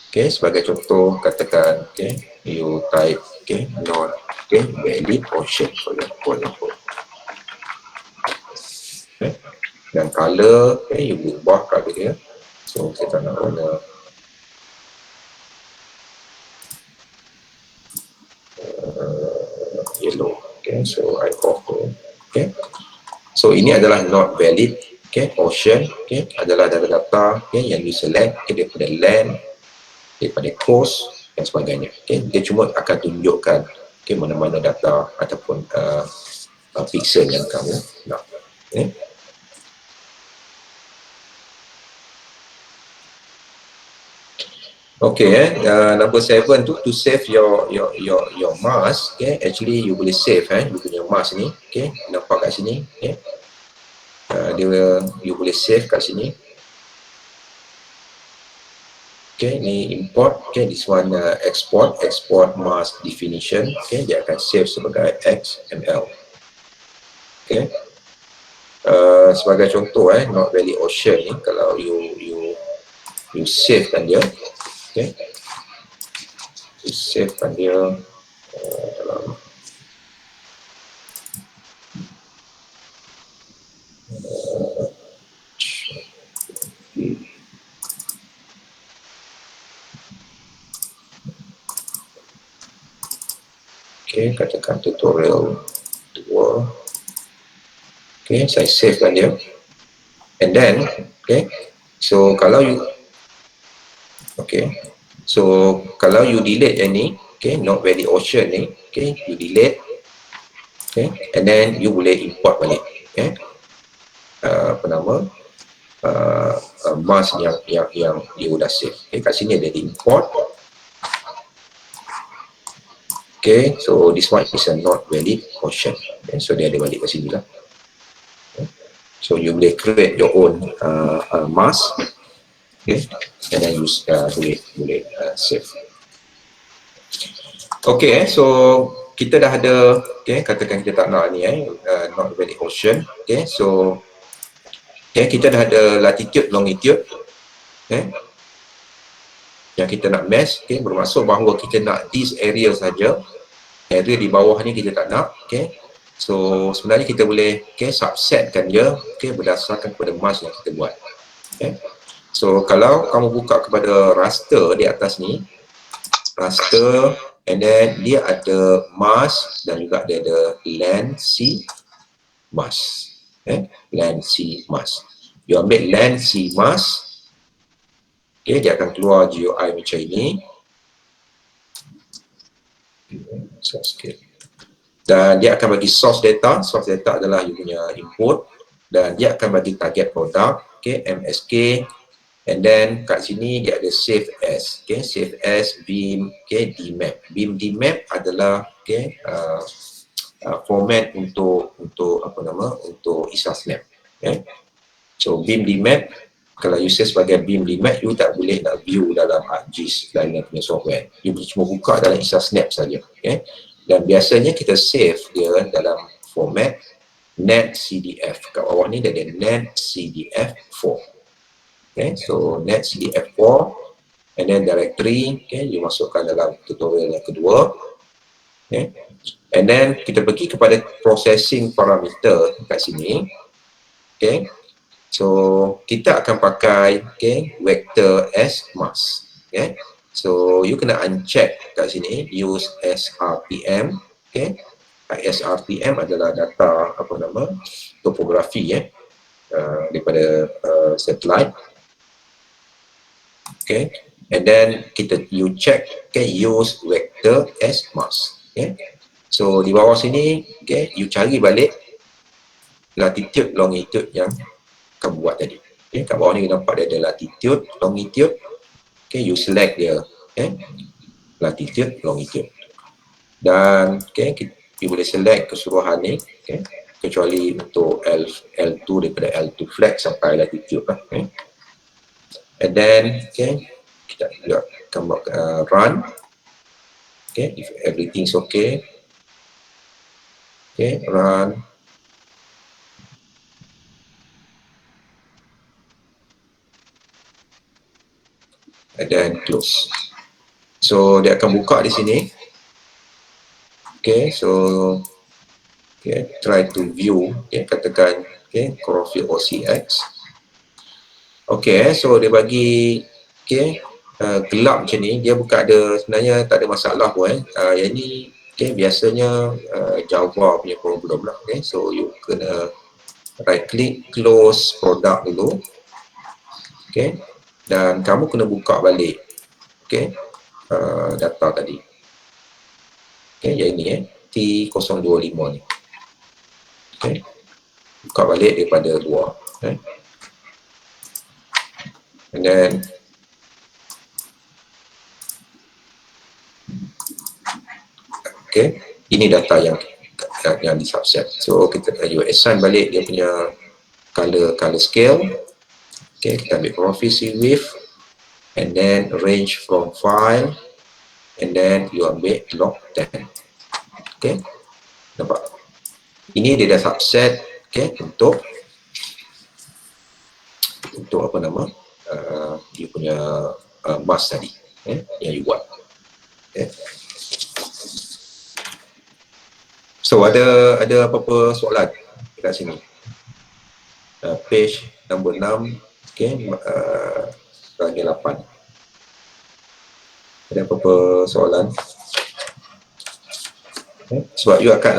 Okay, sebagai contoh katakan, okay, you type, okay, not, okay, valid option for example. Okay, dan color, okay, you ubah color dia. So kita nak warna yellow. Okay, so I off it. Okay, so ini adalah not valid, okay, option, okay, adalah data-data, okay, yang you select, okay, daripada land, daripada cost dan sebagainya. Okay, dia cuma akan tunjukkan, okay, mana-mana data ataupun pixel yang kamu nak. Okay. Okay, number 7 tu, to save your mask, okay, actually you boleh save you punya mask ni, okay, nampak kat sini, okay, you boleh save kat sini. Okay, ni import, okay, this one export mask definition, okay, dia akan save sebagai XML. Okay, sebagai contoh, not valid ocean ni, kalau you save kan dia, okay, you save kan dia dalam okay, katakan tutorial 2. Okay, saya save kan dia, and then, okay, so kalau you, okay, so kalau you delete yang ni, okay, not valid ocean ni, okay, you delete, okay, and then you boleh import balik, okay, apa nama, mask yang you dah save. Okay, kat sini ada di import. Okay, so this one is a not valid ocean. Okay, so dia ada balik kat sini lah. Okay. So you boleh create your own mask. Okay, and then use boleh save. Okay, so kita dah ada, okay, katakan kita tak nak ni, not valid ocean. Okay, so okay, kita dah ada latitude, longitude, okay, yang kita nak mesh, okay, bermaksud bahawa kita nak this area saja, area di bawah ni kita tak nak, okay. So sebenarnya kita boleh, okay, subsetkan dia, okay, berdasarkan kepada mask yang kita buat. Okay. So kalau kamu buka kepada raster di atas ni, raster, and then dia ada mask dan juga dia ada land, sea, mask. Okay. Land, sea, mask. You ambil land, sea, mask. Okay, dia akan keluar GUI macam ini. Dan dia akan bagi source data. Source data adalah you punya input. Dan dia akan bagi target produk, okay, MSK, And then kat sini dia ada save as, okay, save as beam, okay, dmap. Beam dmap adalah, okay, format untuk apa nama, untuk ISA snap, okay. So beam dmap, kalau you set sebagai beam dmap, you tak boleh nak view dalam ArcGIS dan yang punya software. You cuma buka dalam ISA snap saja, okay. Dan biasanya kita save dia dalam format netcdf. Kat bawah ni dia ada netcdf4. Okay, so netcdf4 and then directory, okay, you masukkan dalam tutorial yang kedua. Okay, and then kita pergi kepada processing parameter kat sini. Okay, so kita akan pakai, okay, vector as mask. Okay, so you kena uncheck kat sini use srpm. Okay, srpm adalah data apa nama, topografi daripada satellite. Okay, and then you check, okay, use vector as mask. Okay, so di bawah sini, okay, you cari balik latitude longitude yang kamu buat tadi. Okay, kat bawah ni nampak dia ada latitude, longitude. Okay, you select dia, okay, latitude, longitude. Dan okay, you boleh select keseluruhan ni, okay, kecuali untuk L2 daripada L2 flat sampai latitude lah. Okay. And then, okay, kita juga akan buat run. Okay, if everything's okay. Okay, run. And then close. So dia akan buka di sini. Okay, so okay, try to view. Okay, katakan, okay, chorofield OCX. Okay, so dia bagi, okay, gelap macam ni. Dia bukan ada, sebenarnya tak ada masalah pun. Yang ni, okay, biasanya Java punya problem lah. Okay, so you kena right click, close product dulu. Okay, dan kamu kena buka balik, okay, data tadi. Okay, yang ini T025 ni. Okay, buka balik daripada luar. Okay. And then okay, ini data yang disubset. So kita you assign balik dia punya color scale. Okay, kita ambil province width and then range from file and then you ambil log 10. Okay, nampak? Ini dia dah subset, okay, untuk apa nama, dia punya mask tadi, yang you buat. Okay. So ada apa-apa soalan dekat sini? Page nombor 6, okay, bahagian 8. Ada apa-apa soalan? Okay. Sebab you akan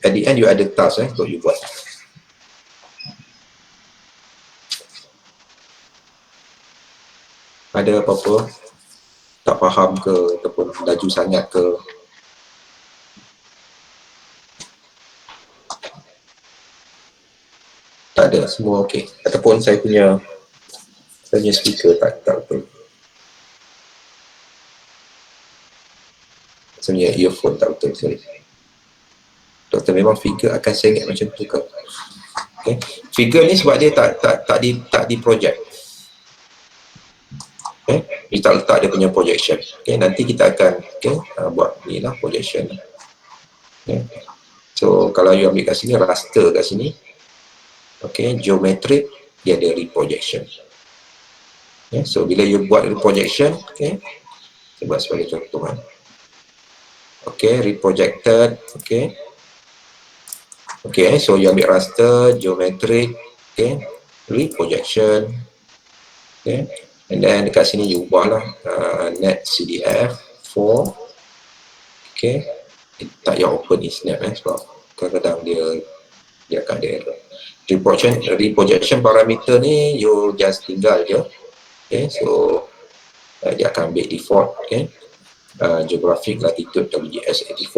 at the end you ada task untuk you buat. Ada apa-apa tak faham ke ataupun laju sangat ke? Tak ada, semua okey. Ataupun saya punya speaker tak betul. Sebenarnya earphone tak betul, sorry. Doktor, memang figure akan sengit macam tu ke? Okay. Figure ni sebab dia tak di project. Okay. Kita letak dia punya projection. Okay. Nanti kita akan, okay, buat ni lah projection. Okay. So kalau you ambil kat sini, raster kat sini. Okay. Geometric, dia ada reprojection. Okay. So bila you buat reprojection, okay, saya buat sebagai contoh kan. Okay, reprojected. Okay. Okay, so you ambil raster, geometric, okay, reprojection. Okay. And then dekat sini you ubahlah netcdf4. Okay, tak payah open snap sebab kadang-kadang dia akan ada error. Reprojection parameter ni you just tinggal je. Okay, so dia akan ambil default, okay, geographic latitude WGS84.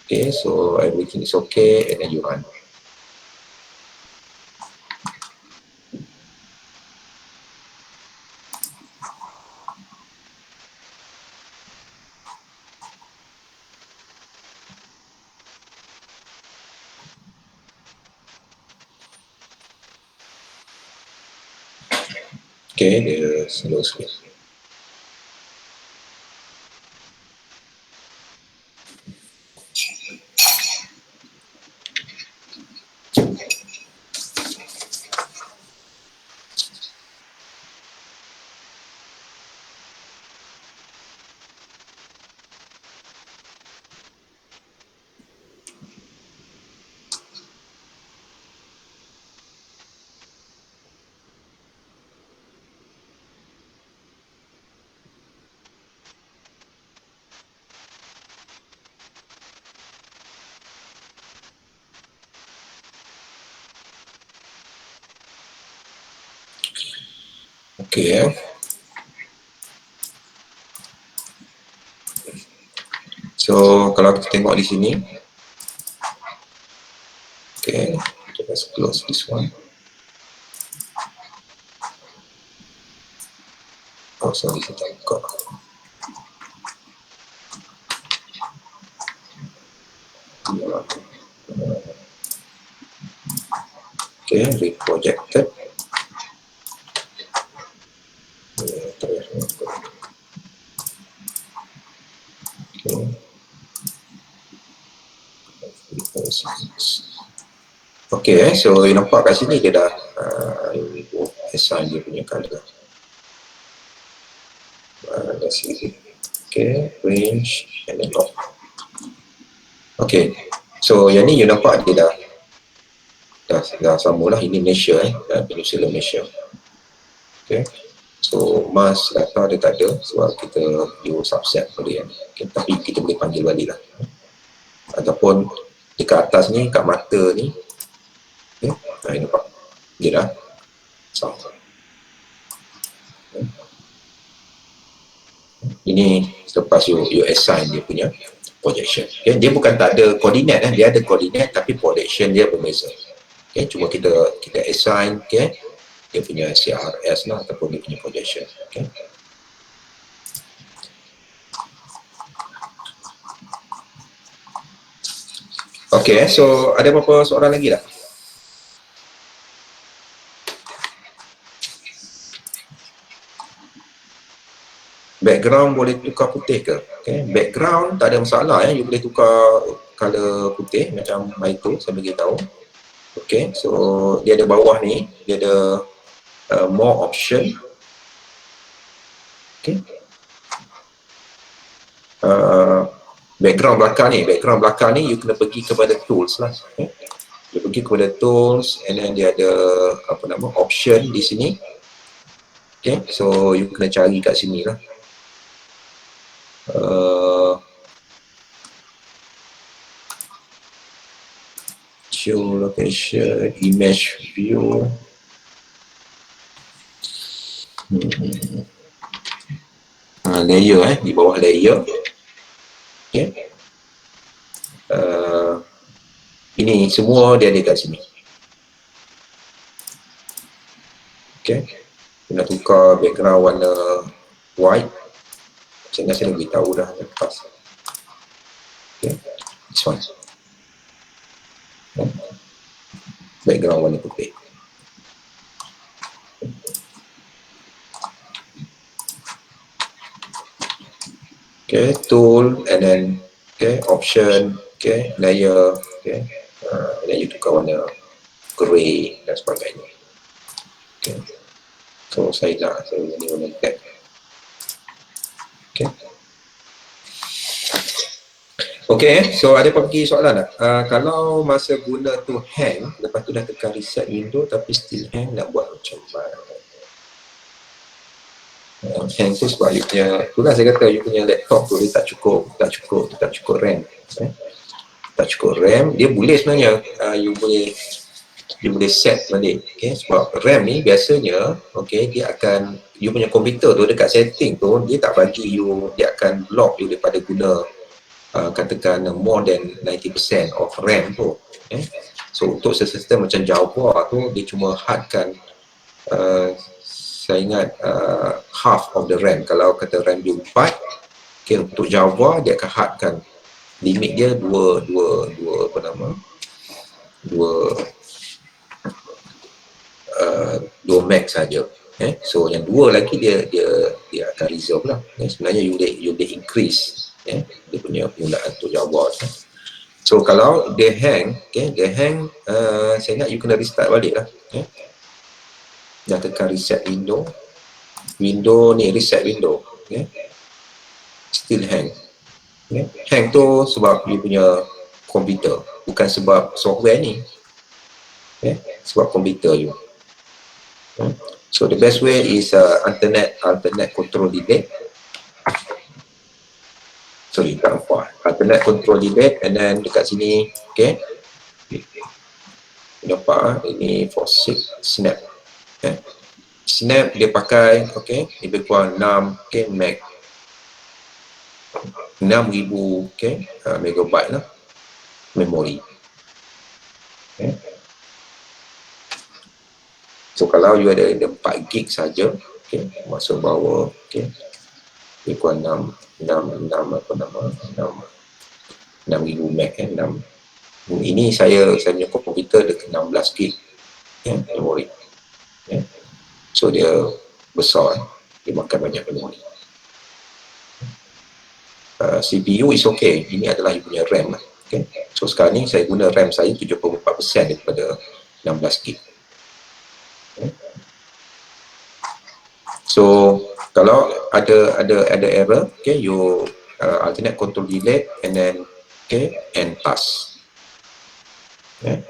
Okay, so everything is okay and then you run. Okay, dia slow sikit. Okay, so kalau kita tengok di sini, okay, let's close this one. Oh, sorry, kita buka. Okay, reprojected. Okay, so you nampak kat sini dia dah assign dia punya colour. Let's see. Okay, range and then lock. Okay, so yang ni you nampak dia dah sama lah. Ini Malaysia Peninsula Malaysia. Okay, so mask data dia tak ada sebab kita use subset pada yang ni. Okay, tapi kita boleh panggil balik lah. Ataupun dekat atas ni, kat mata ni, okay, you nampak dia dah sama. Ini selepas you assign dia punya projection. Okay, dia bukan tak ada koordinat, dia ada koordinat tapi projection dia berbeza. Okay, cuma kita assign, okay, dia punya CRS lah ataupun dia punya projection. Okay. Okay, so ada apa-apa soalan lagi tak? Background boleh tukar putih ke? Okay. Background tak ada masalah you boleh tukar color putih macam itu saya bagi tahu. Okay, so dia ada bawah ni, dia ada more option. Okay. Background belakang ni you kena pergi kepada tools lah. Okay. You pergi kepada tools and then dia ada option di sini. Okay, so you kena cari kat sini lah. Show location, image view. Layer di bawah layer. Okay. Ini semua dia ada kat sini. Okay. Kena tukar background warna white. Saya dah beritahu dah lepas. Okay. This one. Background warna putih. Okay, tool and then option, layer, and then you tukar warna grey dan sebagainya. Okay. So saya ni warna black. Okay, so ada apa lagi soalan tak? Kalau masa guna tu hang, lepas tu dah tekan reset window tapi still hang, nak buat macam mana? Hang tu sebab you punya, itulah saya kata you punya laptop tu dia tak cukup RAM. Tak cukup RAM, dia boleh sebenarnya you boleh set balik. Okay, sebab RAM ni biasanya, dia akan, you punya komputer tu dekat setting tu, dia tak bagi you, dia akan block you daripada guna katakan more than 90% of RAM tu. So untuk sistem macam Java tu dia cuma hadkan saya ingat half of the RAM. Kalau kata RAM dia 4, untuk Java dia akan hadkan limit dia 2 max saja. So yang dua lagi dia akan reserve lah. Sebenarnya you boleh increase dia punya penggunaan untuk Java. So kalau dia hang, saya ingat you kena restart balik lah. Dah tekan reset window ni, reset window, still hang. Hang tu sebab you punya komputer, bukan sebab software ni, sebab komputer you. So the best way is alternate control delete. So you tak nampak alternate control delete, and then dekat sini, nampak ini for snap. Snap dia pakai lebih kurang 6 meg, 6000 megabyte lah memori. So kalau you ada 4 gig saja, masuk bawah, lebih kurang 6,000 meg, 6. Ini saya punya komputer dekat 16 gig memori. So dia besar, dia makan banyak memori. CPU is okay, ini adalah you punya RAM lah. So sekarang ni saya guna RAM saya 74% daripada 16 gig. So kalau ada error, you alternate control delete, and then end task.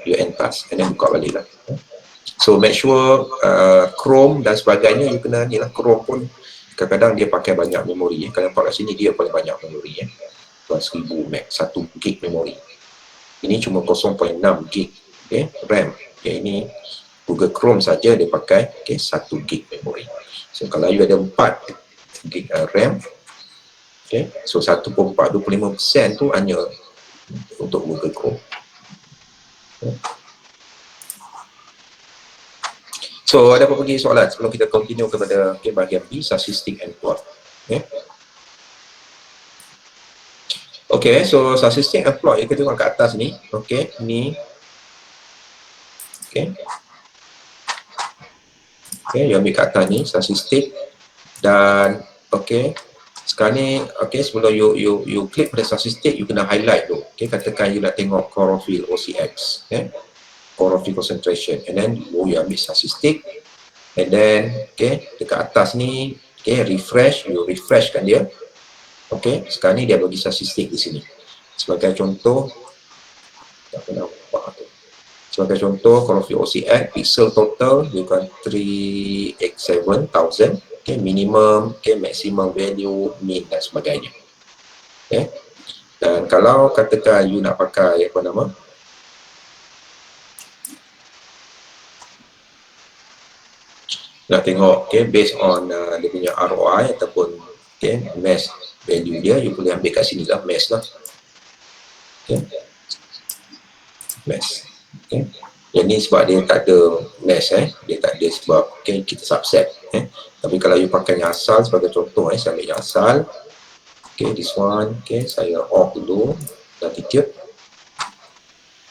You end task and then buka balik lah. So make sure Chrome dan sebagainya you kena ni lah. Chrome pun kadang-kadang dia pakai banyak memori. Kalau nampak kat sini dia paling banyak memori, 1000 meg, 1 gig memori. Ini cuma 0.6 gig RAM. Ini Google Chrome saja dia pakai 1 gig memori. So kalau you ada 4 gig RAM, so 1/4, 25% tu hanya untuk Google Chrome. So ada apa lagi soalan sebelum kita continue kepada bahagian B, statistic and plot. So statistic and plot, kita tengok kat atas ni. Ni. You ambil kat atas ni statistik, dan sekarang ni sebelum you klik pada statistik, you kena highlight tu. Katakan you nak tengok chlorophyll OCX, chlorophyll concentration, and then you ambil statistik, and then dekat atas ni refresh, you refresh kan dia. Sekarang ni dia bagi statistik di sini. Sebagai contoh, tak pernah nampak tu. Sebagai contoh, chlorophyll OCX, pixel total bukan 387,000, minimum, maximum value, mean dan sebagainya. Dan kalau katakan you nak pakai nak tengok based on dia punya ROI ataupun mass value dia, you boleh ambil kat sini lah, mass lah. Mass. Yang ni sebab dia tak ada mass, dia tak ada sebab kita subset. Tapi kalau you pakai yang asal, sebagai contoh, saya ambil yang asal. This one, saya off dulu latitude,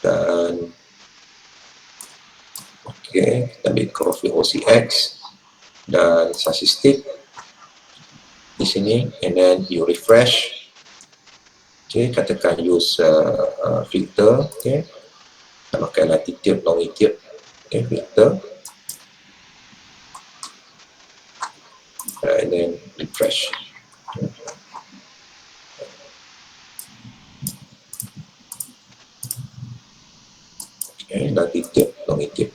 dan kita ambil chlorophyll OCX dan statistik di sini, and then you refresh. Katakan use filter, pakai latitude, longitude, filter, and then refresh. Latitude, longitude.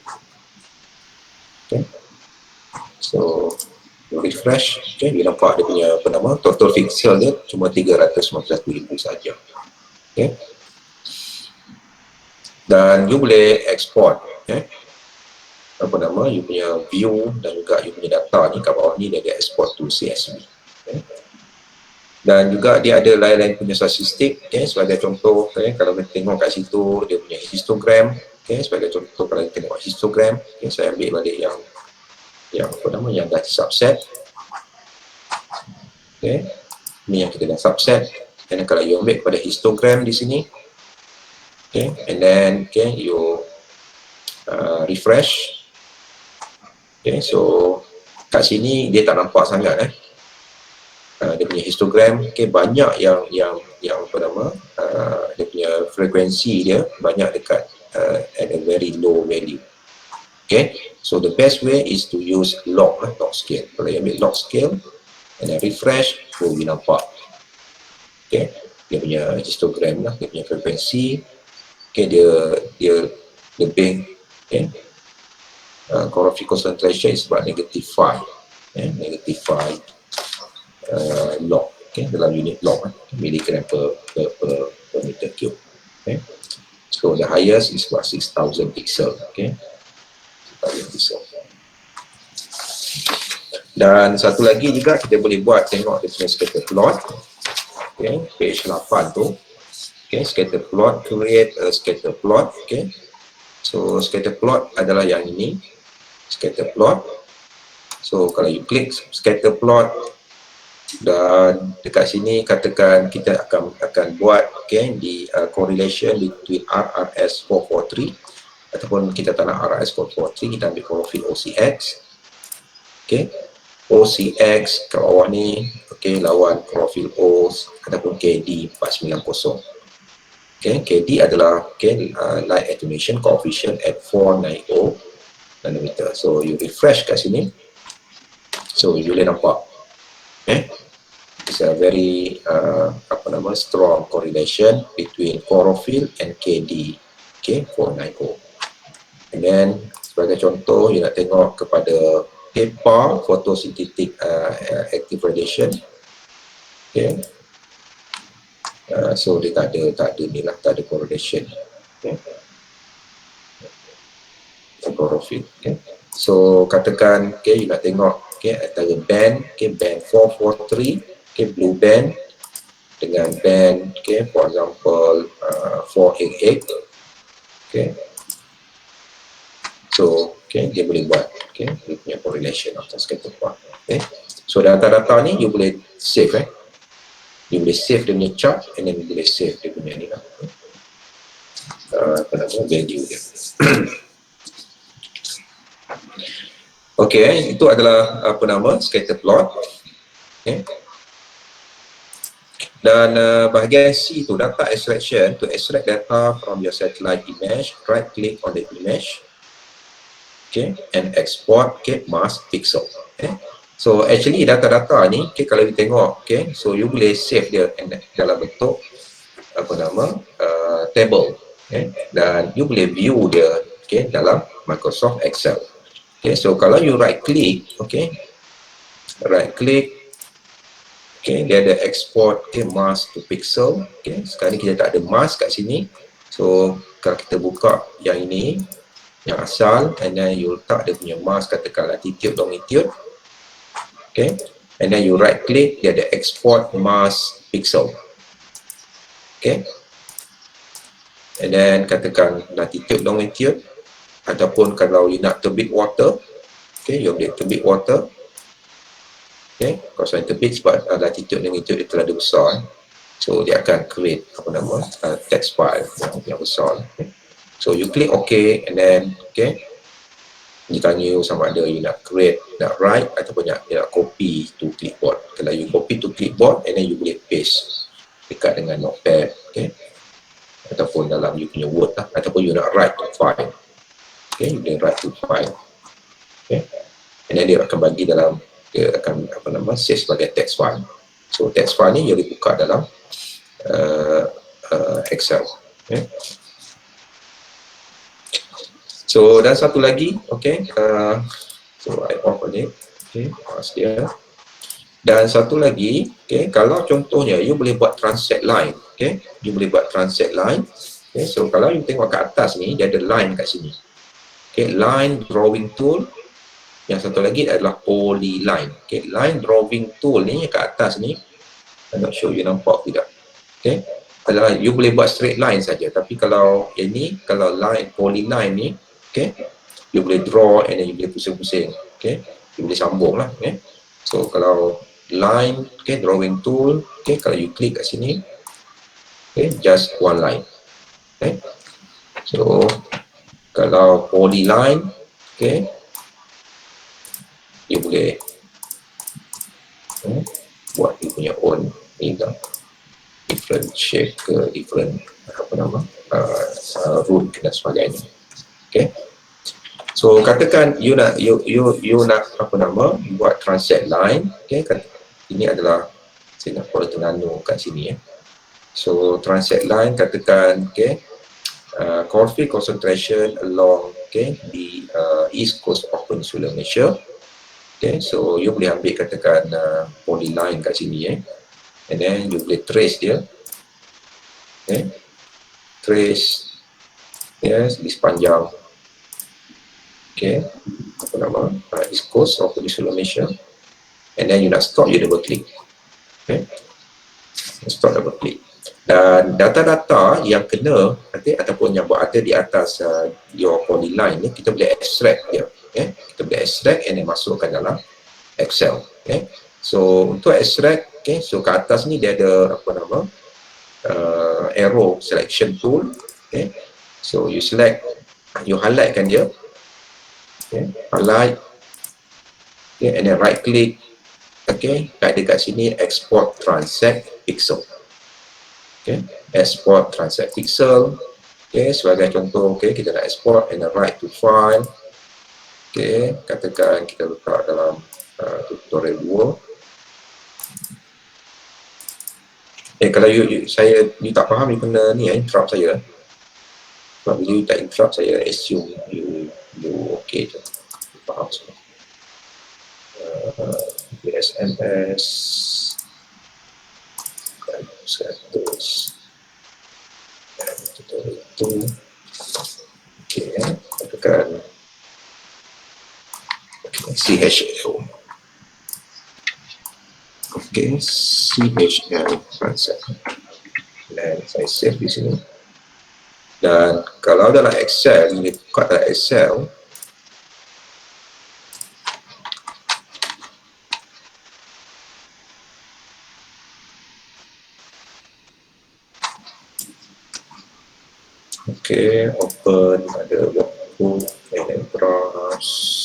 So you refresh, you nampak dia punya total pixel dia cuma 391,000 saja. Dan you boleh export you punya view dan juga you punya data ni kat bawah ni, dia ada export to CSV. Dan juga dia ada lain-lain punya statistik, sebagai contoh kalau kita tengok kat situ dia punya histogram, sebagai contoh kalau kita tengok histogram, saya ambil balik yang dah subset. Ni yang kita dah subset, dan kalau you ambil pada histogram di sini, and then you refresh. So kat sini dia tak nampak sangat dia punya histogram, okay, banyak yang apa nama, dia punya frekuensi dia banyak dekat at a very low value. Okay, so the best way is to use log scale. Kalau you ambil log scale and then refresh, boleh nampak, okay, dia punya histogram lah, dia punya frekuensi, okay, dia lebih, okay, choroid concentration is about -5, -5 log, okay, dalam unit log, miligram per meter cube. Okay, so the highest is about 6,000 pixel, okay, 6,000 pixel. Dan satu lagi juga kita boleh buat, tengok dia punya scatter plot, okay, page 8 tu, okay, scatter plot, create a scatter plot, okay. So scatter plot adalah yang ini, scatter plot. So kalau you klik scatter plot, dan dekat sini katakan kita akan buat, okay, di correlation between RRS 443 ataupun kita tak nak RRS 443, kita ambil choroid OCX, okay, OCX kat bawah ni, okay, lawan choroid O ataupun KD 490. Okay, KD adalah, okay, light attenuation coefficient at 490 nanometer. So you refresh kat sini, so you boleh nampak, okay, it's a very strong correlation between chlorophyll and KD, okay, 490. And then sebagai contoh, you nak tengok kepada PAR, photosynthetic active radiation, okay. So dia tak ada ni lah, tak ada correlation, okay, chlorophyll, okay. So katakan, okay, you nak tengok, okay, antara band, okay, band 443, okay, blue band dengan band, okay, for example 488, okay. So okay, dia boleh buat, okay, dia punya correlation atas scatter plot, okay. So data-data ni you boleh save, you boleh save dia punya chart, and then you boleh save dia punya ni lah, apa nama, value dia. Okay, itu adalah apa nama, scatter plot, okay. Dan bahagian C tu, data extraction, to extract data from your satellite image, right click on the image, okay, and export, okay, mask pixel, okay. So actually data-data ni, okay, kalau you tengok, okay, so you boleh save dia dalam bentuk apa nama, table, okay, dan you boleh view dia, okay, dalam Microsoft Excel. Okay, so kalau you right click, okay, right click, okay, dia ada export, okay, mask to pixel, okay. Sekarang ni kita tak ada mask kat sini, so kalau kita buka yang ini, yang asal, and then you letak dia punya mask, katakan latitude, longitude, okay, and then you right click, dia ada export mask pixel, okay, and then katakan latitude, longitude, ataupun kalau you nak terbit water, okay, you boleh terbit water, okay, kalau terbit sebab latitude, longitude dia terlalu besar, so dia akan create apa nama, text file yang besar, okay. So you click OK, and then, okay, dia tanya you sama ada you nak create, nak write, ataupun you nak copy to clipboard. Kalau you copy to clipboard, and then you boleh paste dekat dengan notepad, okay, ataupun dalam you punya Word lah, ataupun you nak write to file, okay, you boleh write to file, okay, and then dia akan bagi dalam, dia akan apa nama, save sebagai text file. So text file ni you boleh buka dalam Excel, okay. So dan satu lagi, okay, so I off balik, okay, pause dia. Dan satu lagi, okay, kalau contohnya you boleh buat translate line, okay, you boleh buat translate line, okay. So kalau you tengok kat atas ni, dia ada line kat sini, okay, line drawing tool. Yang satu lagi adalah polyline, okay, line drawing tool ni kat atas ni, I'm not sure you nampak tidak, okay, adalah you boleh buat straight line saja. Tapi kalau ini, kalau line polyline ni, okay, you boleh draw, and then you boleh pusing-pusing, okay, you boleh sambung lah, okay. So kalau line, okay, drawing tool, okay, kalau you klik kat sini, okay, just one line, okay. So kalau polyline, okay, dia boleh buat dia punya own ni kan, different shape ke different apa nama room dan sebagainya. Okay, so katakan you nak apa nama buat transact line. Okay, ini adalah saya nak buat Terengganu kat sini So transact line katakan config concentration along the east coast of Peninsular Malaysia. Okay, so you boleh ambil katakan polyline kat sini and then you boleh trace dia, trace di sepanjang apa nama east coast of Peninsular Malaysia, and then you nak stop, you double click, stop double click, dan data-data yang kena ataupun yang berada di atas your polyline ni kita boleh extract dia. Kita boleh extract and then masukkan dalam Excel. So untuk extract, so kat atas ni dia ada apa nama arrow selection tool. So you select, you highlight kan dia, highlight, and then right click, kat dekat sini export transact pixel. Export transact pixel. Sebagai contoh, kita nak export and then write to file. Katakan kita letak dalam tutorial 2. Kalau you tak faham, you kena ni interrupt saya. Sebab bila you tak interrupt, saya assume you okay je, you faham semua. SMS 100 tutorial 2. Katakan CHL. CHL transact. Dan saya save di sini. Dan kalau dalam Excel, ini buka dalam Excel, open, ada workbook and brush.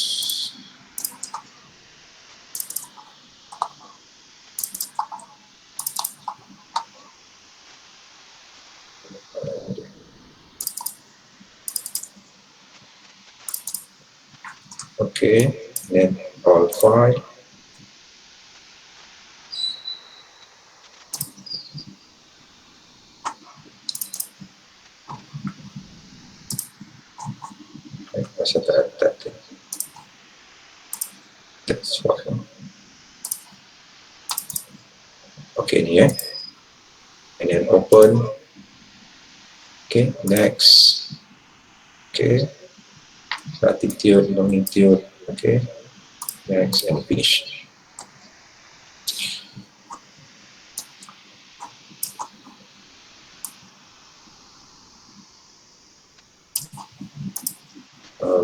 Then all file. Masa tak that's fine. Ni and then open. Next. Latitude, longitude. Next and finish.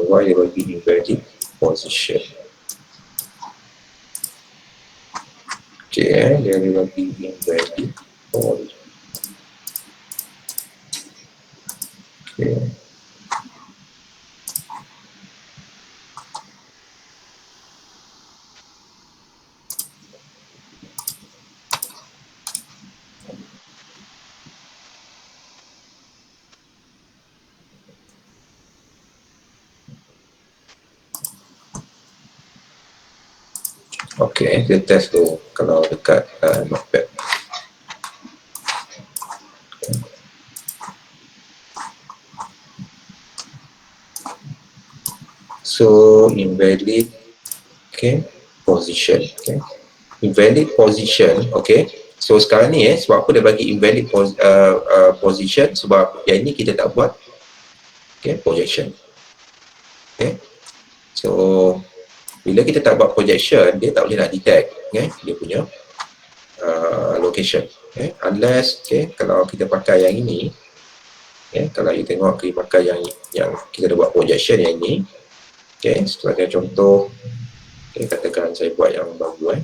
Why you will be inverted position. There will be inverted position. Kita test tu kalau dekat notepad. So invalid position. Invalid position. So sekarang ni sebab apa dia bagi invalid position, sebab yang ini kita tak buat projection. So bila kita tak buat projection, dia tak boleh nak detect dia punya location. Unless kalau kita pakai yang ini, kalau you tengok kita pakai yang kita dah buat projection yang ini, sebagai contoh, katakan saya buat yang baru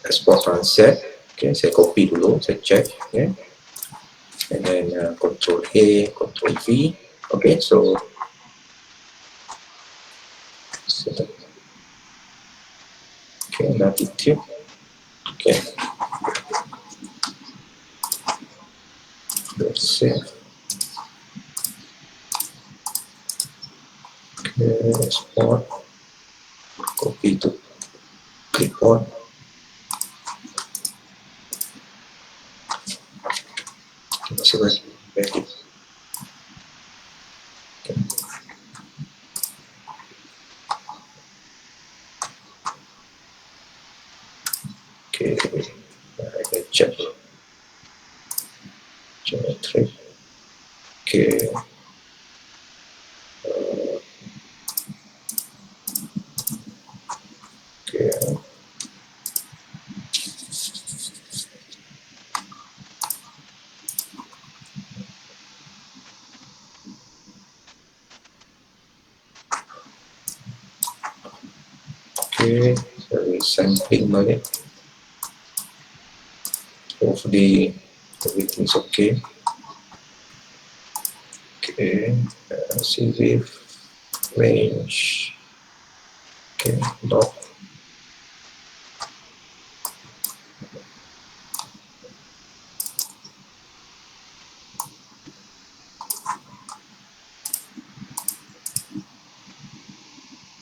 export transact. Okay, saya copy dulu, saya check. Okay. And then Control A, Control V. Okay, so okay, latitude. Okay. Let's save. Okay, export. Copy to clipboard. Masih baik. Okay, I check. Geometry. Okay. Okay. Okay, so sampling balik. Hopefully everything's okay. Okay, CV range. Okay, dot.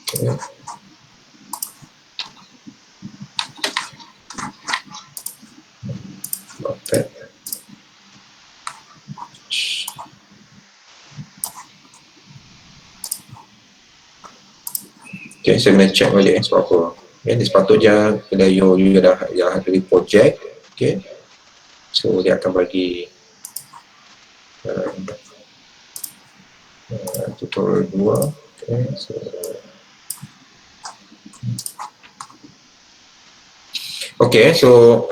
Okay. Not bad. Okay, saya nak check balik sebab apa. Okay, dia sepatutnya bila you dah ada project, okay, so dia akan bagi tutorial 2. Okay, so okay, so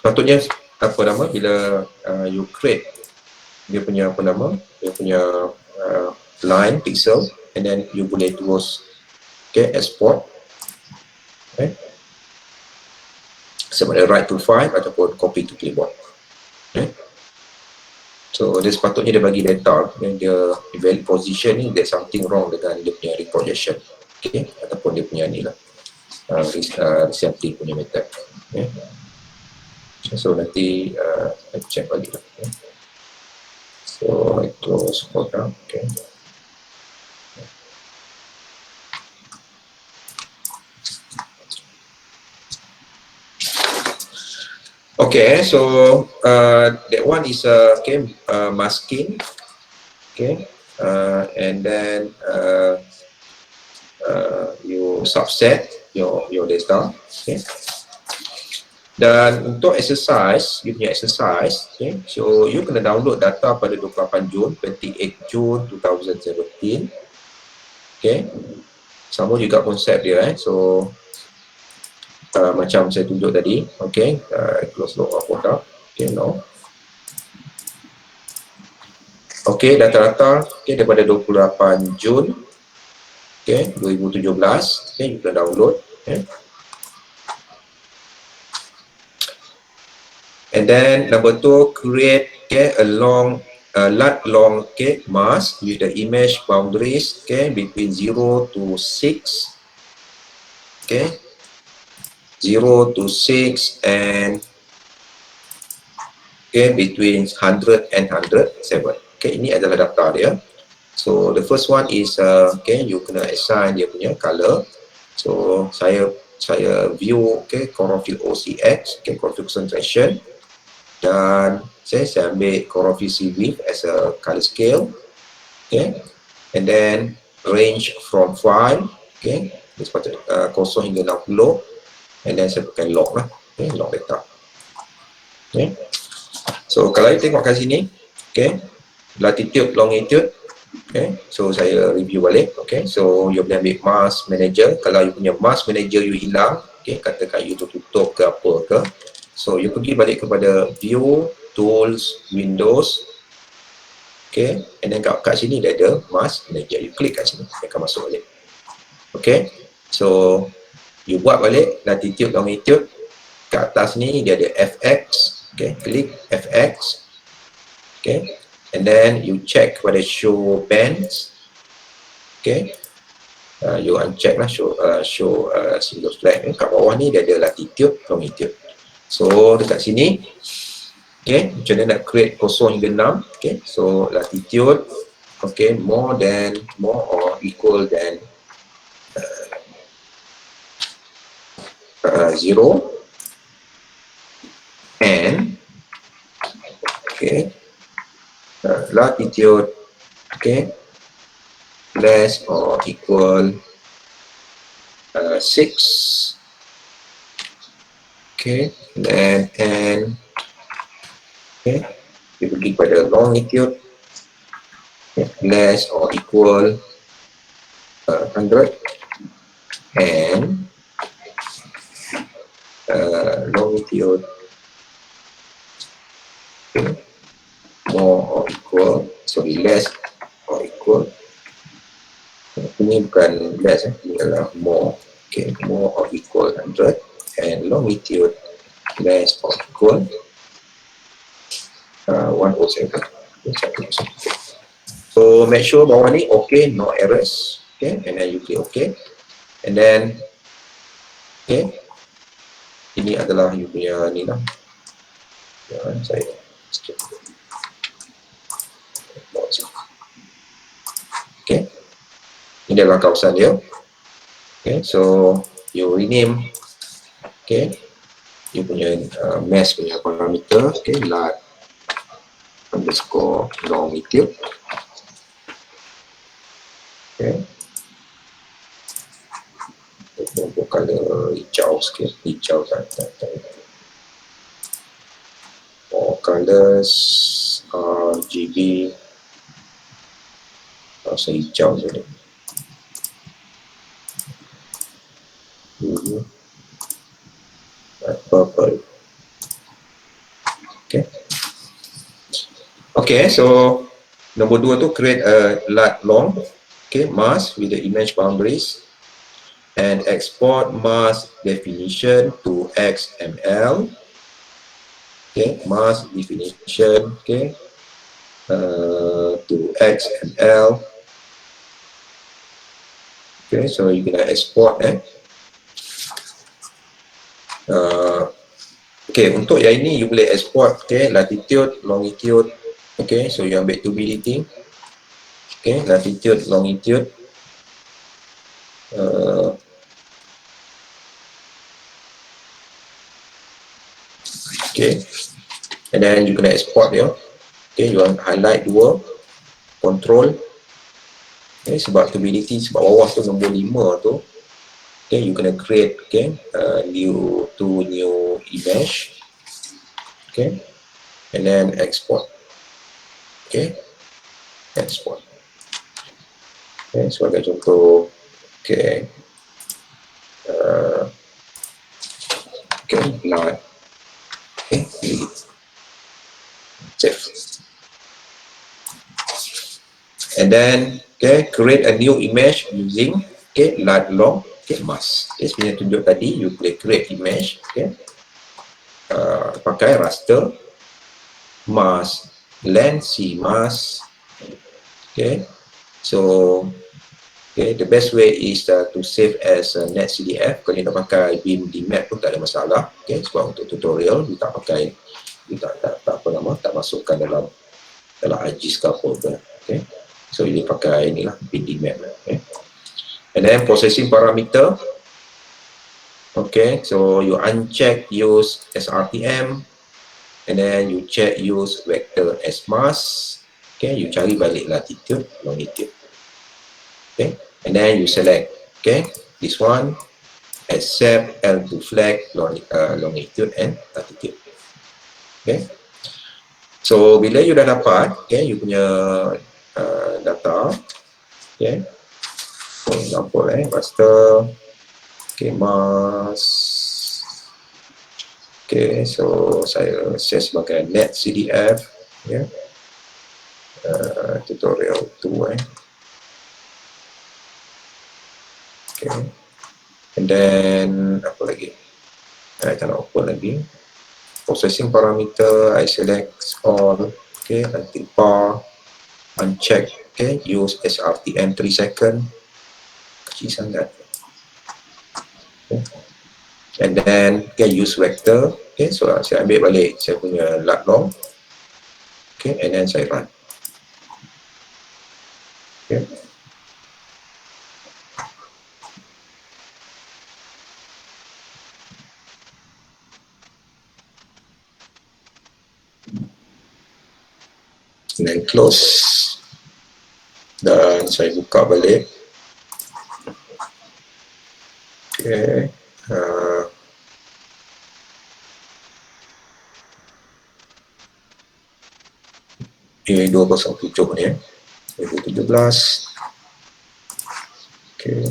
sepatutnya apa nama bila you create dia punya apa nama, dia punya line pixel, and then you boleh terus export, okay, sama ada write to file ataupun copy to clipboard. Okay. So dia sepatutnya dia bagi data yang dia valid position ni, there's something wrong dengan dia punya reprojection, okay, ataupun dia punya ni lah resampling punya method. Okay. So nanti I check lagi lah. Okay. So I close program. Okay. Okay, so that one is masking, okay, and then you subset your data, okay. Dan untuk exercise, you punya exercise, okay, so you kena download data pada 28 Jun, 28 Jun 2017, okay. Sama juga konsep dia, so macam saya tunjuk tadi, okay, close log of product, okay, no. Okay, data-data, okay, daripada 28 Jun, okay, 2017, okay, you can download, okay. And then number 2, create, okay, a lat long, okay, mask with the image boundaries, okay, between 0 to 6, okay. 0 to 6 and okay, between 100 and 107. Okay, ini adalah data dia. So the first one is okay, you kena assign dia punya color. So saya view, okay, chlorophyll OCX, okay, chlorophyll concentration, dan saya ambil chlorophyll C width as a color scale, okay, and then range from file, okay, dia sepatutnya 0 hingga 60. And then saya pakai log lah, okay, log data. Okay. So kalau you tengok kat sini, okay, latitude, longitude, okay, so saya review balik, okay, so you boleh ambil mask manager. Kalau you punya mask manager you hilang, okay, katakan you tutup ke apa ke, so you pergi balik kepada view, tools, windows, okay, and then kat sini dia ada mask manager, you klik kat sini, dia akan masuk balik. Okay, so you buat balik latitude, longitude, kat atas ni dia ada fx, okay, klik fx, okay, and then you check pada show bands, okay, you uncheck lah show single flag. Kat bawah ni dia ada latitude, longitude. So dekat sini, okay, macam mana nak create 0 hingga 6, okay, so latitude, okay, more or equal than 0, and okay, latitude, okay, less or equal 6, okay, then and okay, kita pergi pada longitude, okay, less or equal 100, and longitude, okay, more or equal, sorry, less or equal, ini bukan less, ini adalah more, okay, more or equal 100, and longitude less or equal 107. So make sure bawah ni okay, no errors, okay, and then you click okay, and then okay, ini adalah you punya ni lah. Saya skip. Okay, ini adalah kawasan dia. Okay, so you rename, okay, you punya mesh punya parameter, okay, lat underscore longitude, okay, untuk color hijau sikit, hijau tak. For colors RGB, rasa hijau saja. Purple. Okay. Okay, so nombor 2 tu create a lat long, okay, mask with the image boundaries, and export mask definition to XML. Okay, mask definition, okay, to XML. Okay, so you can export okay, untuk yang ini you boleh export, okay, latitude, longitude, okay, so you ambil turbidity, okay, latitude, longitude, okay, and then you kena export dia, okay, you highlight dua, control, okay, sebab turbidity, sebab bawah tu nombor 5 tu, okay, you kena create, okay, new image, okay, and then export, okay, export, okay, sebagai contoh, okay, okay, lat, okay, save, and then, okay, create a new image using, okay, lat long, okay, mask, okay, sebenarnya tunjuk tadi, you boleh create image, okay, pakai raster, mask, lens, mask, okay, so, okay, the best way is to save as a net CDF. Kalau nak pakai beam di map pun tak ada masalah, okay, sebab untuk tutorial you tak pakai, you tak masukkan dalam ArcGIS ke apa, okay, so you pakai inilah beam di map, okay, and then processing parameter, okay, so you uncheck use SRTM, and then you check use vector as mask, okay, you cari balik latitude, longitude, okay, and then you select, okay, this one, accept L2 flag, longitude and latitude, okay. So bila you dah dapat, okay, you punya data, okay, for example, raster, okay, mask, okay, so saya set sebagai net CDF, yeah, tutorial 2, okay, and then apa lagi, Tak nak open lagi. Processing parameter, I select all, okay, until bar, uncheck, okay, use SRTM 3 second, kecil sangat. Okay. And then, okay, use vector, okay, so saya ambil balik saya punya lat long, okay, and then saya run. Okay. And then close, dan saya buka balik. Okay. Ini 207 ni 2017. Okay.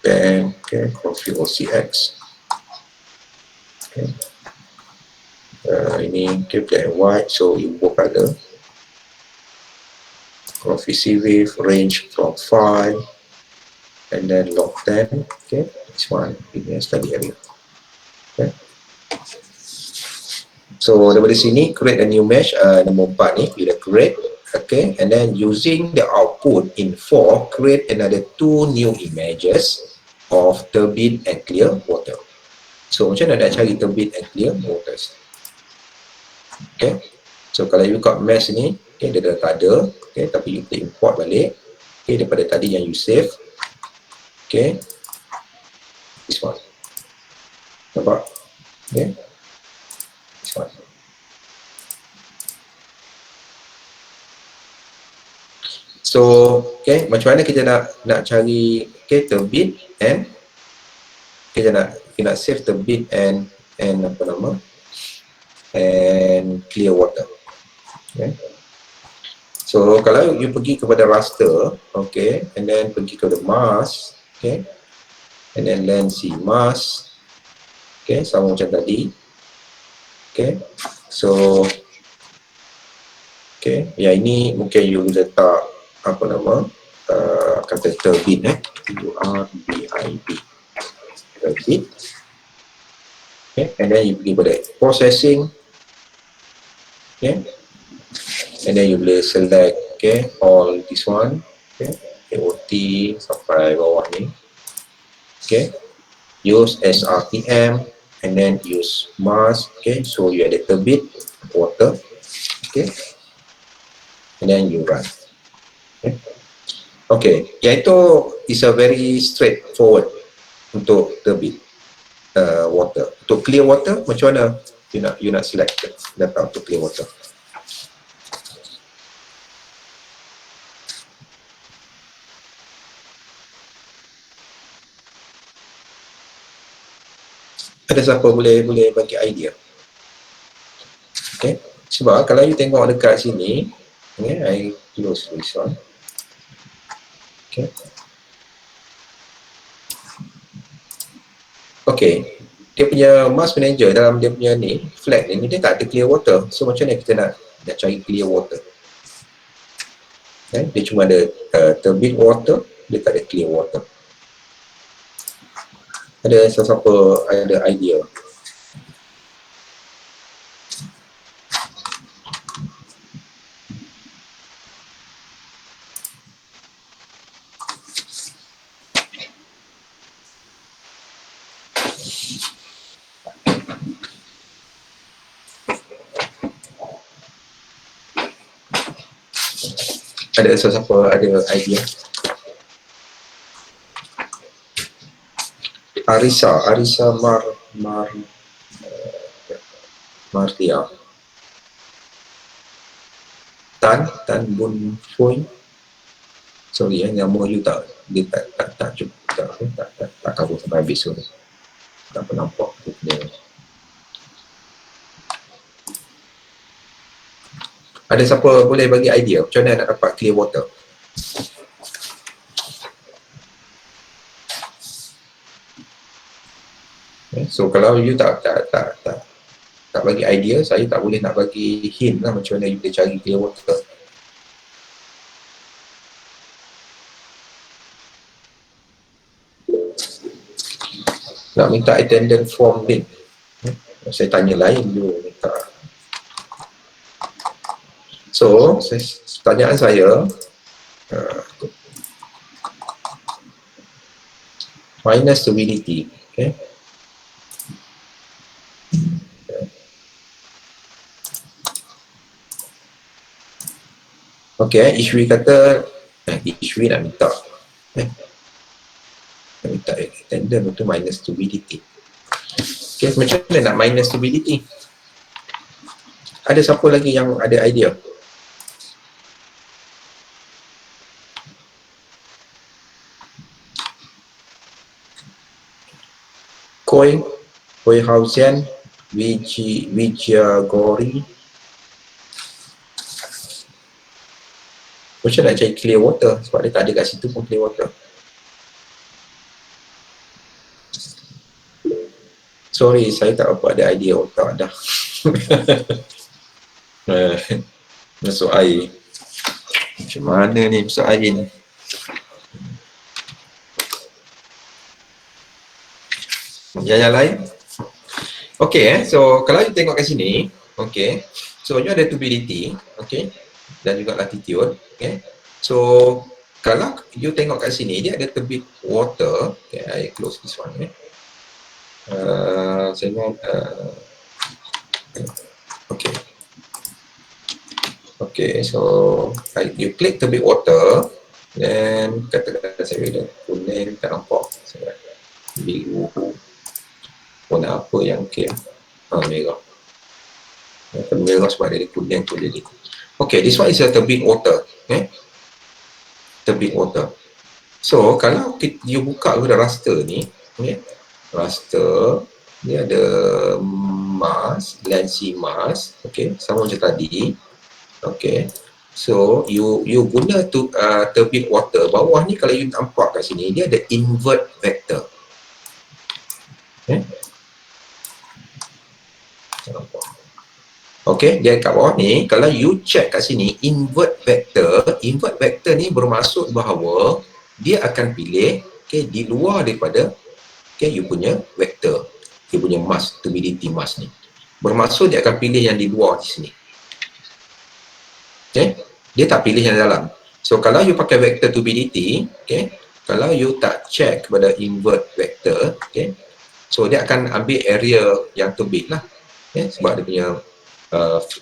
Then, okay, config OCX. Okay. Ini okay, black and white, so you both color. Config CWave, range from 5, and then log 10. Okay, this one, ini study area. Okay. So daripada sini create a new mesh, nombor 4 ni bila create, okay, and then using the output in 4 create another 2 new images of turbine and clear water. So macam mana nak cari turbine and clear waters? Okay, so kalau you buka mesh ni, okay, dia dah tak ada, okay, tapi you boleh import balik, okay, daripada tadi yang you save, okay, this one, nampak, okay, this one. So, okay, macam mana kita nak cari, okay, turbine and kita nak save turbine and apa nama, and clear water. Okay. So kalau you pergi kepada raster, okay, and then pergi kepada mask, okay, and then lens C mask, okay, sama macam tadi, okay. So, okay, yang ini mungkin you letak apa nama, kata turbine, turbine, turbine, okay, and then you pergi pada processing, okay, and then you boleh select, okay, all this one, okay, AOT sampai bawah ni, okay, use SRTM and then use mask, okay, so you ada turbine, water, okay, and then you run. Okay, okay, yang itu is a very straightforward untuk turbine, water. Untuk clear water, macam mana you nak select data untuk clear water? Ada siapa boleh bagi idea? Okay, sebab kalau you tengok dekat sini, okay, I close this one. Okay. Okay, dia punya mask manager dalam dia punya ni, flag ni, dia tak ada clear water. So macam mana kita nak cari clear water? Okay, dia cuma ada turbine water, dia tak ada clear water. Ada siapa ada idea? Ada siapa ada idea? Arisa Martia. Tan Bun Foy. Sorry nama you tak cover sampai habis, so tak nampak tu punya. Ada siapa boleh bagi idea macam mana nak dapat clear water? Okay, so kalau you tak bagi idea, saya tak boleh nak bagi hint lah macam mana you boleh cari clear water. Nak minta attendance form ni. Saya tanya lain dulu minta. So, pertanyaan saya, minus turbidity, okay. Okay, Ishwi kata, Ishwi nak minta, nak minta attendance untuk minus turbidity. Okay, macam mana nak minus turbidity? Ada siapa lagi yang ada idea? Koi Hausian, Wijagori. Macam nak cari clear water sebab dia tak ada kat situ pun clear water. Sorry, saya tak apa ada idea otak dah. Masuk air. Macam mana ni masuk air ni? Yang lain? Okay, so kalau you tengok kat sini, okay, so you ada turbidity, okay, dan juga latitude, okay. So kalau you tengok kat sini, dia ada turbid water, okay, I close this one, okay. Okay, so you click turbid water, then katakan saya ada kuning, tak nampak, saya biru, warna apa yang okay, merah. Merah sebab dari kuning tu jadi. Okay, this one is a turbid water, okay, turbid water. So kalau you buka pada raster ni, okay, raster ni ada mass, Lancy mass, okay, sama macam tadi, okay. So you guna tu turbid water, bawah ni kalau you nampak kat sini dia ada invert vector, okay. Okay, dia kat bawah ni, kalau you check kat sini, invert vector ni bermaksud bahawa dia akan pilih, okay, di luar daripada, okay, you punya vector, you punya mass, turbidity mass ni. Bermaksud dia akan pilih yang di luar di sini. Okay, dia tak pilih yang dalam. So, kalau you pakai vector turbidity, okay, kalau you tak check kepada invert vector, okay, so dia akan ambil area yang turbid lah, okay, sebab dia punya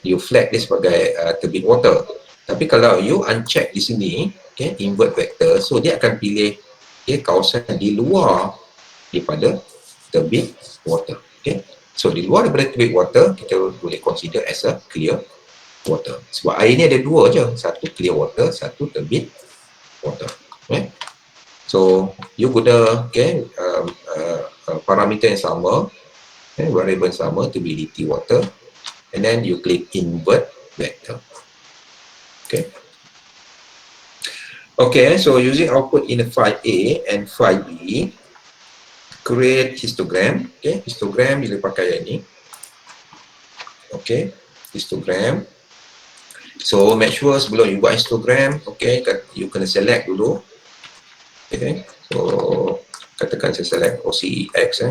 you flag dia sebagai turbid water. Tapi kalau you uncheck di sini, okay, invert vector, so dia akan pilih, okay, kawasan di luar daripada turbid water, okay. So di luar daripada turbid water, kita boleh consider as a clear water. Sebab air ni ada dua je, satu clear water, satu turbid water, okay. So you guna, okay, parameter yang sama, okay, variable yang sama, turbidity water, and then you click invert vector. Okay. Okay, so using output in the file A and file B, create histogram. Okay, histogram bila pakai yang ni. Okay, histogram. So make sure sebelum you buat histogram, okay, you kena select dulu. Okay, so katakan saya select OCX,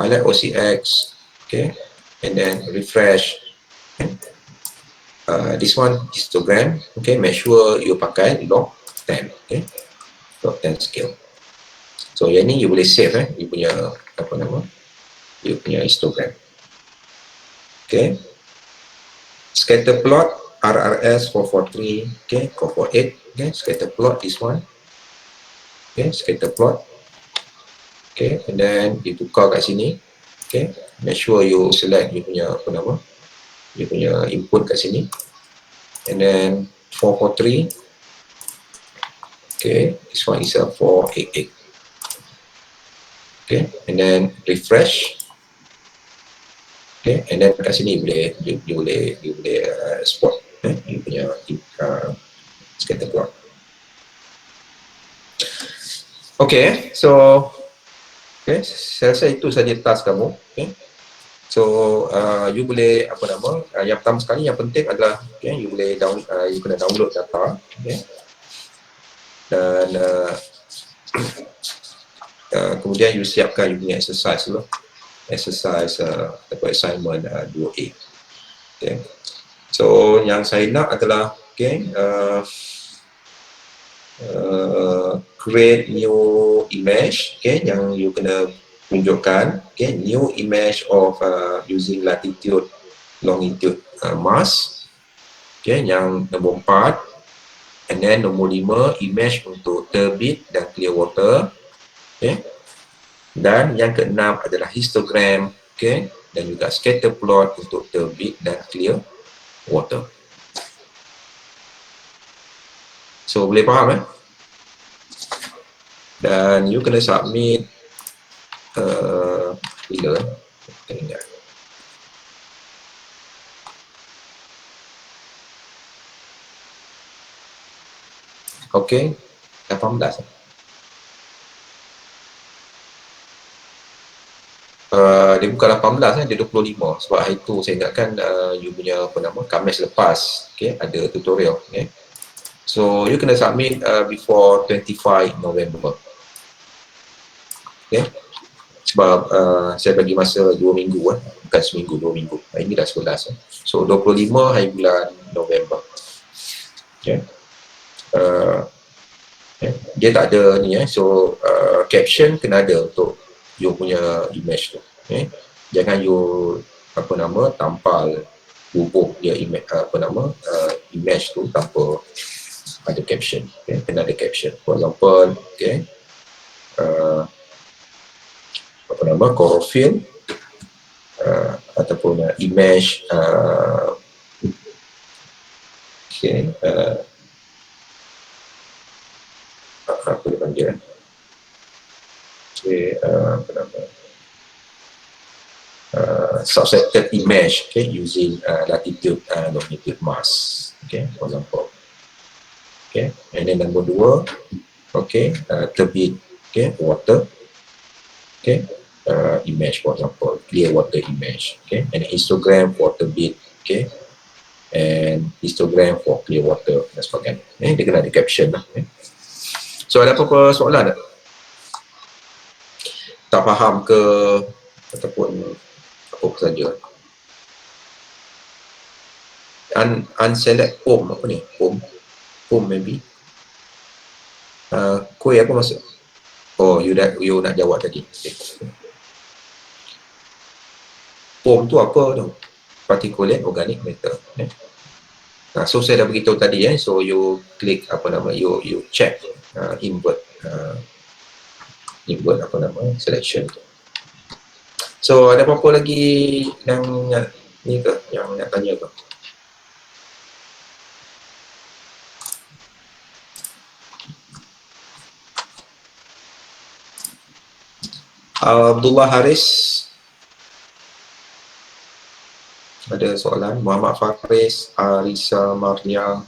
highlight OCX, okay, and then refresh. This one histogram, okay, make sure you pakai log 10, okay, log 10 scale. So yang ni you boleh save, you punya apa nama, you punya histogram. Okay, scatter plot RRS 443, okay, 448, okay, scatter plot this one, okay, scatter plot, okay, and then you tukar kat sini, okay, make sure you select you punya apa nama, you punya input kat sini, and then 443, okay, this one is a 488, okay, and then refresh, okay, and then kat sini you boleh export, you punya scatter plot. Okay, so okay, saya rasa itu saja task kamu, okay. So you boleh apa nama, yang pertama sekali yang penting adalah, okay, you boleh you kena download data, okay, dan kemudian you siapkan you punya exercise dulu. Exercise ataupun assignment 2A. Okay. So yang saya nak adalah create new image, yang you kena tunjukkan, new image of using latitude, longitude Mars, yang nombor 4, and then nombor 5 image untuk terbit dan clear water, dan yang keenam adalah histogram, dan juga scatter plot untuk terbit dan clear water. So boleh faham dan you kena submit bila kita ingat. Okay, 18. Dia bukan 18, dia 25. Sebab hari tu saya ingatkan you punya Khamis lepas, ada tutorial. So you kena submit before 25 November. Sebab saya bagi masa 2 minggu, bukan seminggu, 2 minggu. Ini dah 11. So 25 hari bulan November. Dia tak ada ni, so caption kena ada untuk you punya image tu. Jangan you tampal hubung dia image image tu tanpa ada caption. Kena ada caption. For example, chlorophyll ataupun image apa dia panggil subsetted image, using latitude longitude Mars, for example. And then nombor 2, terbit, water, image, for example, clear water image, and histogram for terbit, and histogram for clear water dan sebagainya. Dia kena ada caption lah. So ada apa-apa soalan tak? Tak faham ke ataupun apa saja? Unselect POM apa ni? POM maybe. Kuih apa maksud? Oh, you nak jawab tadi. POM tu apa tu? Particulate Organic Matter. So saya dah beritahu tadi, so you klik you check invert selection tu. So ada apa-apa lagi yang ni ke, yang nak tanya ke? Abdullah Haris ada soalan. Muhammad Faris, Arisa Maria,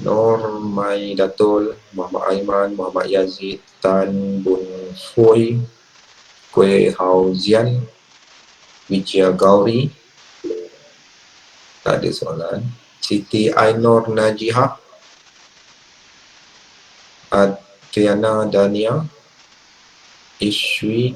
Nur Maidatul, Muhammad Aiman, Muhammad Yazid, Tan Bun Fui, Kue Hauzian, Wijaya Gauri, tak ada soalan. Siti Ainur Najihah, Adriana Dania, Ishwi